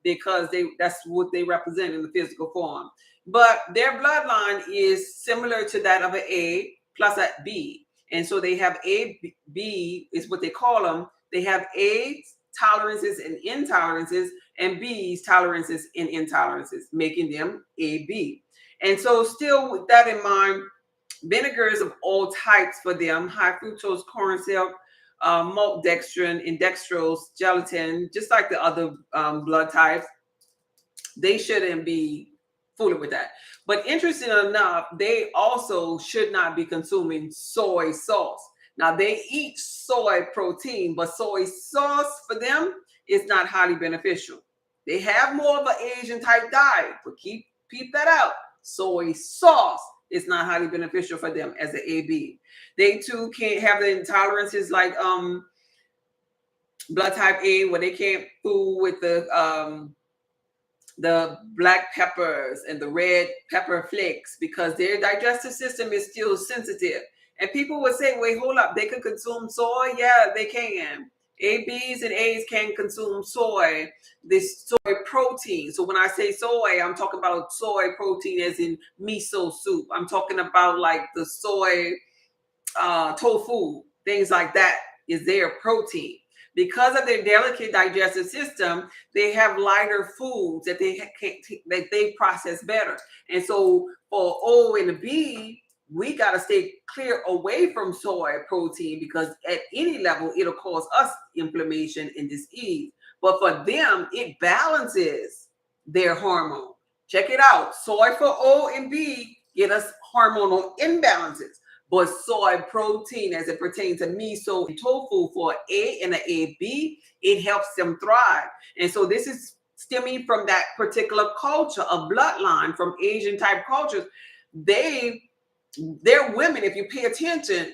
because that's what they represent in the physical form. But their bloodline is similar to that of an A plus a B. And so they have A, B is what they call them. They have A tolerances and intolerances, and B's tolerances and intolerances, making them AB. And so still with that in mind, vinegars of all types for them, high fructose corn syrup, maltodextrin and dextrose, gelatin, just like the other blood types, they shouldn't be fooling with that. But interesting enough, they also should not be consuming soy sauce. Now they eat soy protein, but soy sauce for them is not highly beneficial. They have more of an Asian type diet, but keep that out. Soy sauce is not highly beneficial for them as an AB. They too can't have the intolerances like blood type A, where they can't fool with the black peppers and the red pepper flakes, because their digestive system is still sensitive. And people would say, wait, hold up, they can consume soy? Yeah, they can. ABs and A's can consume soy, this soy protein. So when I say soy, I'm talking about soy protein as in miso soup. I'm talking about like the soy tofu, things like that is their protein. Because of their delicate digestive system, they have lighter foods that they process better. And so for O and the B, we got to stay clear away from soy protein, because at any level, it'll cause us inflammation and disease. But for them, it balances their hormone. Check it out. Soy for O and B get us hormonal imbalances. But soy protein, as it pertains to miso and tofu for A and the AB, it helps them thrive. And so this is stemming from that particular culture of bloodline from Asian type cultures. Their women, if you pay attention,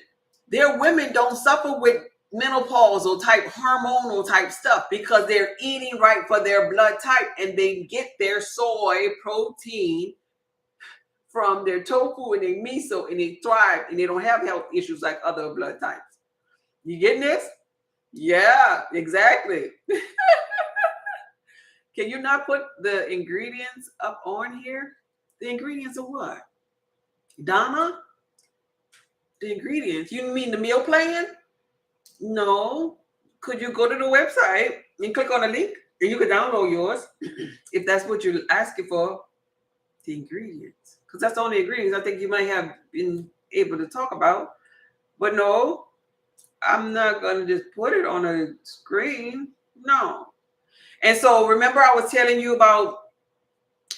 their women don't suffer with menopausal type hormonal type stuff, because they're eating right for their blood type, and they get their soy protein from their tofu and their miso, and they thrive, and they don't have health issues like other blood types. You getting this? Yeah, exactly. Can you not put the ingredients up on here? The ingredients of what? Donna? The ingredients. You mean the meal plan? No. Could you go to the website and click on the link, and you can download yours if that's what you're asking for? The ingredients, because that's the only ingredients I think you might have been able to talk about. But no, I'm not going to just put it on a screen. No. And so remember, I was telling you about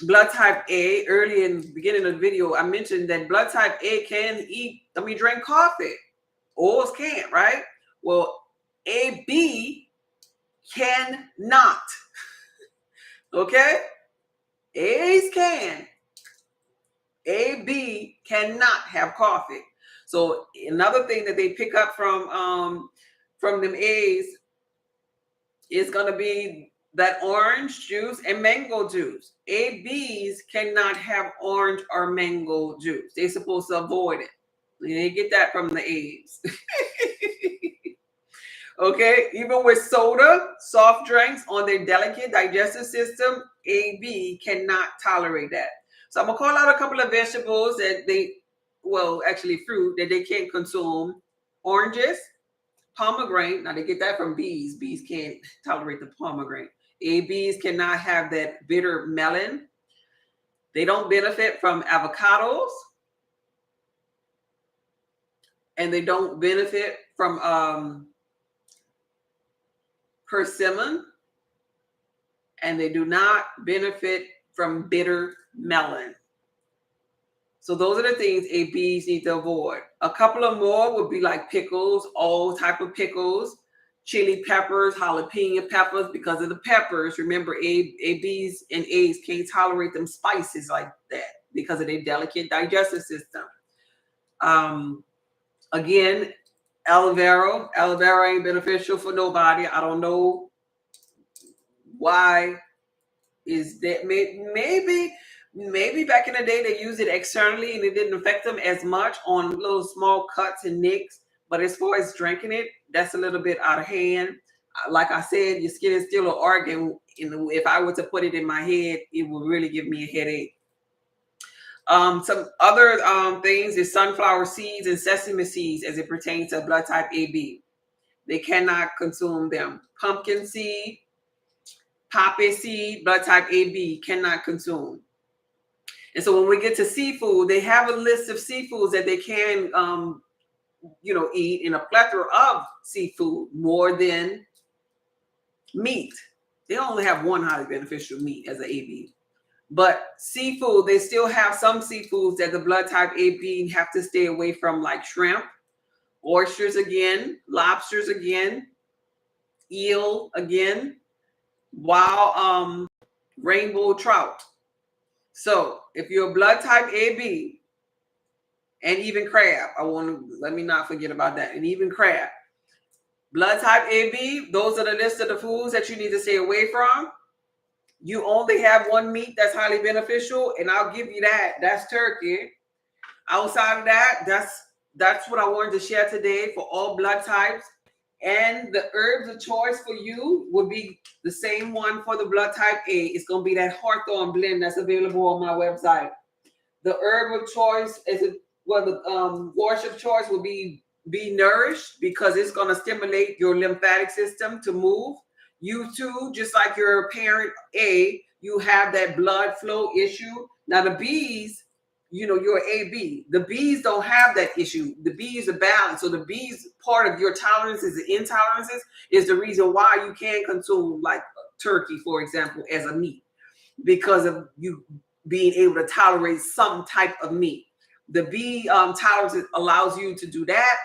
blood type A early in the beginning of the video. I mentioned that blood type A can drink coffee. O's can't, right? Well, AB cannot. Okay? A's can. AB cannot have coffee. So another thing that they pick up from them A's is going to be that orange juice and mango juice. ABs cannot have orange or mango juice. They're supposed to avoid it. They get that from the A's. Okay, even with soda, soft drinks on their delicate digestive system, AB cannot tolerate that. So I'm gonna call out a couple of vegetables that actually fruit that they can't consume. Oranges, pomegranate. Now they get that from bees. Bees can't tolerate the pomegranate. ABs cannot have that bitter melon. They don't benefit from avocados. And they don't benefit from persimmon, and they do not benefit from bitter melon. So those are the things ABs need to avoid. A couple of more would be like pickles, all type of pickles, chili peppers, jalapeno peppers, because of the peppers. Remember, ABs and A's can't tolerate them spices like that because of their delicate digestive system. Again, aloe vera. Aloe vera ain't beneficial for nobody. I don't know why is that. Maybe back in the day they used it externally and it didn't affect them as much on little small cuts and nicks. But as far as drinking it, that's a little bit out of hand. Like I said, your skin is still an organ. And if I were to put it in my head, it would really give me a headache. Some other things is sunflower seeds and sesame seeds as it pertains to blood type AB. They cannot consume them. Pumpkin seed, poppy seed, blood type AB cannot consume. And so when we get to seafood, they have a list of seafoods that they can, eat in a plethora of seafood more than meat. They only have one highly beneficial meat as an AB. But seafood, they still have some seafoods that the blood type AB have to stay away from, like shrimp, oysters again, lobsters again, eel again, wild rainbow trout. So if you're a blood type AB, and even crab, let me not forget about that, and even crab. Blood type AB, those are the list of the foods that you need to stay away from. You only have one meat that's highly beneficial, and I'll give you that. That's turkey. Outside of that, that's what I wanted to share today for all blood types. And the herbs of choice for you would be the same one for the blood type A. It's going to be that hawthorn blend that's available on my website. The herb of choice the wash of choice will be nourished, because it's going to stimulate your lymphatic system to move. You too, just like your parent A, you have that blood flow issue. Now the B's, you're AB. The B's don't have that issue. The B's are balanced. So the B's part of your tolerances and intolerances is the reason why you can't consume like turkey, for example, as a meat, because of you being able to tolerate some type of meat. The B tolerance allows you to do that,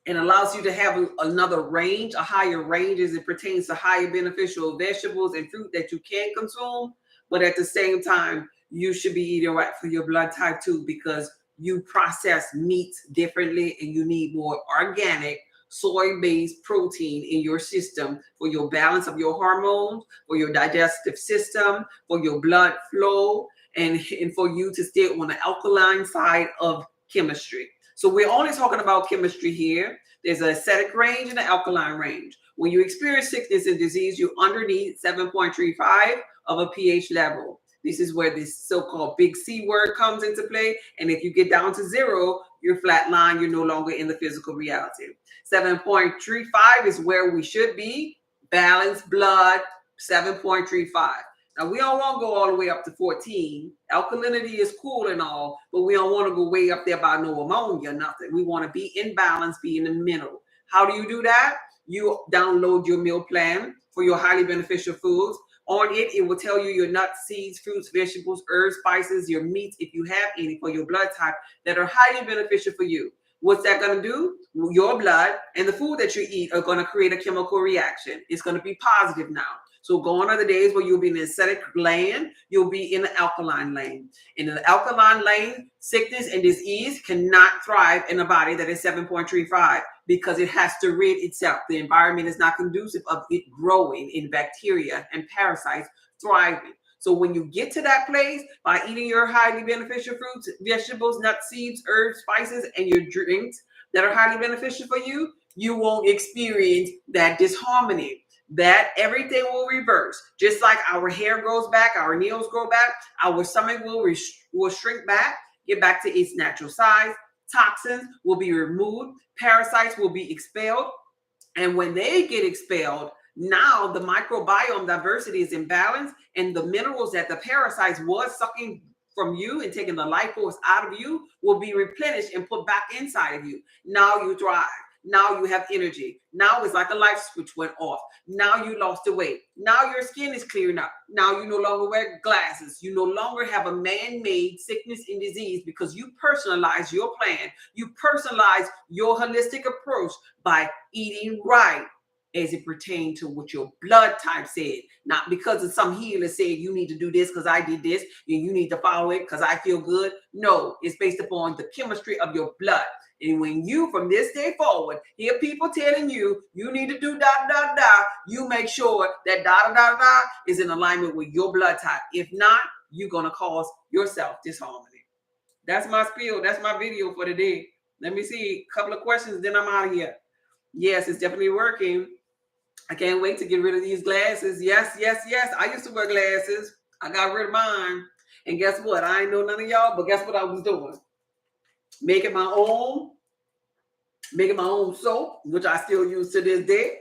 and allows you to have another range, a higher range as it pertains to higher beneficial vegetables and fruit that you can consume. But at the same time, you should be eating right for your blood type too, because you process meats differently and you need more organic soy-based protein in your system for your balance of your hormones, for your digestive system, for your blood flow, and for you to stay on the alkaline side of chemistry. So we're only talking about chemistry here. There's an acidic range and an alkaline range. When you experience sickness and disease, you're underneath 7.35 of a pH level. This is where this so-called big C word comes into play. And if you get down to 0, you're flatline. You're no longer in the physical reality. 7.35 is where we should be. Balanced blood, 7.35. Now, we don't want to go all the way up to 14. Alkalinity is cool and all, but we don't want to go way up there by no ammonia, nothing. We want to be in balance, be in the middle. How do you do that? You download your meal plan for your highly beneficial foods. On it, it will tell you your nuts, seeds, fruits, vegetables, herbs, spices, your meats, if you have any, for your blood type that are highly beneficial for you. What's that going to do? Your blood and the food that you eat are going to create a chemical reaction. It's going to be positive now. So gone are the days where you'll be in an acidic lane, you'll be in the alkaline lane. In the alkaline lane, sickness and disease cannot thrive in a body that is 7.35 because it has to rid itself. The environment is not conducive of it growing in bacteria and parasites thriving. So when you get to that place by eating your highly beneficial fruits, vegetables, nuts, seeds, herbs, spices, and your drinks that are highly beneficial for you, you won't experience that disharmony. That everything will reverse. Just like our hair grows back, our nails grow back, our stomach will shrink back, get back to its natural size. Toxins will be removed. Parasites will be expelled. And when they get expelled, now the microbiome diversity is in balance, and the minerals that the parasites was sucking from you and taking the life force out of you will be replenished and put back inside of you. Now you thrive. Now you have energy. Now it's like a light switch went off. Now you lost the weight. Now your skin is clearing up. Now you no longer wear glasses. You no longer have a man-made sickness and disease because you personalize your plan. You personalize your holistic approach by eating right as it pertained to what your blood type said. Not because of some healer said you need to do this because I did this and you need to follow it because I feel good. No, it's based upon the chemistry of your blood. And when you, from this day forward, hear people telling you, you need to do you make sure that is in alignment with your blood type. If not, you're going to cause yourself disharmony. That's my spiel. That's my video for today. Let me see a couple of questions, then I'm out of here. Yes, it's definitely working. I can't wait to get rid of these glasses. Yes. I used to wear glasses. I got rid of mine. And guess what? I ain't know none of y'all, but guess what I was doing? Making my own soap, which I still use to this day.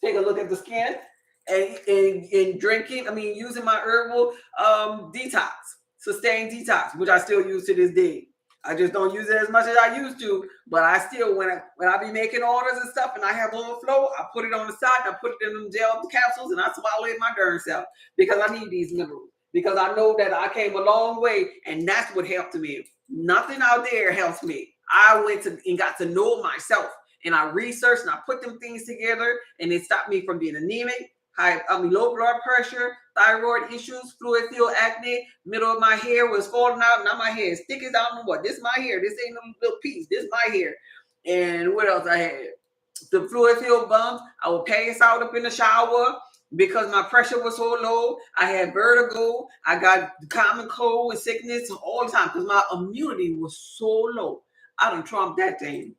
Take a look at the skin and drinking. Using my herbal detox, sustained detox, which I still use to this day. I just don't use it as much as I used to, but I still, when I be making orders and stuff and I have overflow, I put it on the side and I put it in them gel capsules and I swallow it my darn self because I need these minerals. Because I know that I came a long way and that's what helped me. Nothing out there helps me. I went to and got to know myself and I researched and I put them things together and it stopped me from being anemic, low blood pressure, thyroid issues, fluid-filled acne. Middle of my hair was falling out. Now my hair is thick as I don't know what. This is my hair. This ain't no little piece. This is my hair. And what else I had? The fluid-filled bumps. I would pass out up in the shower because my pressure was so low. I had vertigo. I got common cold and sickness all the time because my immunity was so low. I done trumped that thing.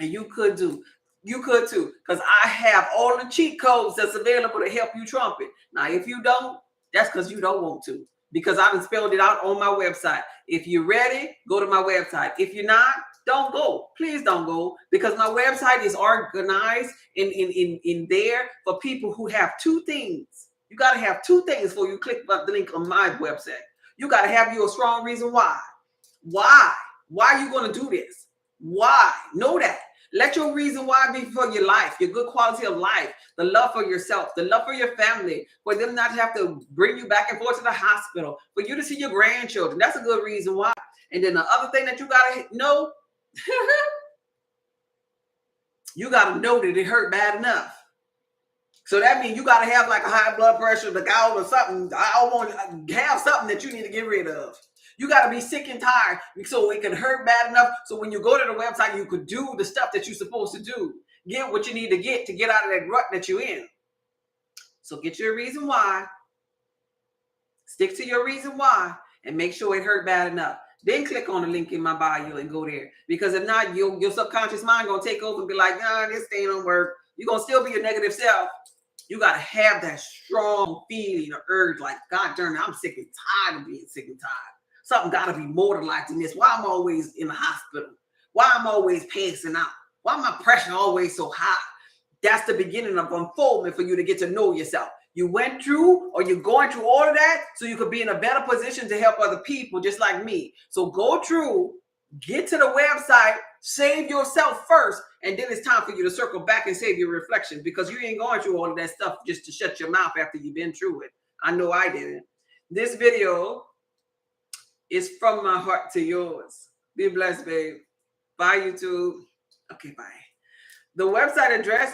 And you could too, because I have all the cheat codes that's available to help you trump it. Now, if you don't, that's because you don't want to, because I done spelled it out on my website. If you're ready, go to my website. If you're not, don't go. Please don't go, because my website is organized in there for people who have two things. You got to have two things before you click the link on my website. You got to have you a strong reason why. Why are you going to do this? Why? Know that. Let your reason why be for your life, your good quality of life, the love for yourself, the love for your family, for them not to have to bring you back and forth to the hospital, for you to see your grandchildren. That's a good reason why. And then the other thing that you got to know, you got to know that it hurt bad enough. So that means you got to have like a high blood pressure, the gout or something. I want to have something that you need to get rid of. You got to be sick and tired so it can hurt bad enough. So when you go to the website, you could do the stuff that you're supposed to do. Get what you need to get out of that rut that you're in. So get your reason why. Stick to your reason why and make sure it hurt bad enough. Then click on the link in my bio and go there. Because if not, your subconscious mind going to take over and be like, nah, this thing don't work. You're going to still be your negative self. You got to have that strong feeling or urge like, God darn it, I'm sick and tired of being sick and tired. Something got to be more to life than this. Why I'm always in the hospital? Why I'm always passing out? Why my pressure always so high? That's the beginning of unfoldment for you to get to know yourself. You went through or you're going through all of that so you could be in a better position to help other people just like me. So go through, get to the website, save yourself first, and then it's time for you to circle back and save your reflections because you ain't going through all of that stuff just to shut your mouth after you've been through it. I know I didn't. This video is from my heart to yours. Be blessed, babe. Bye, YouTube. Okay, bye. The website address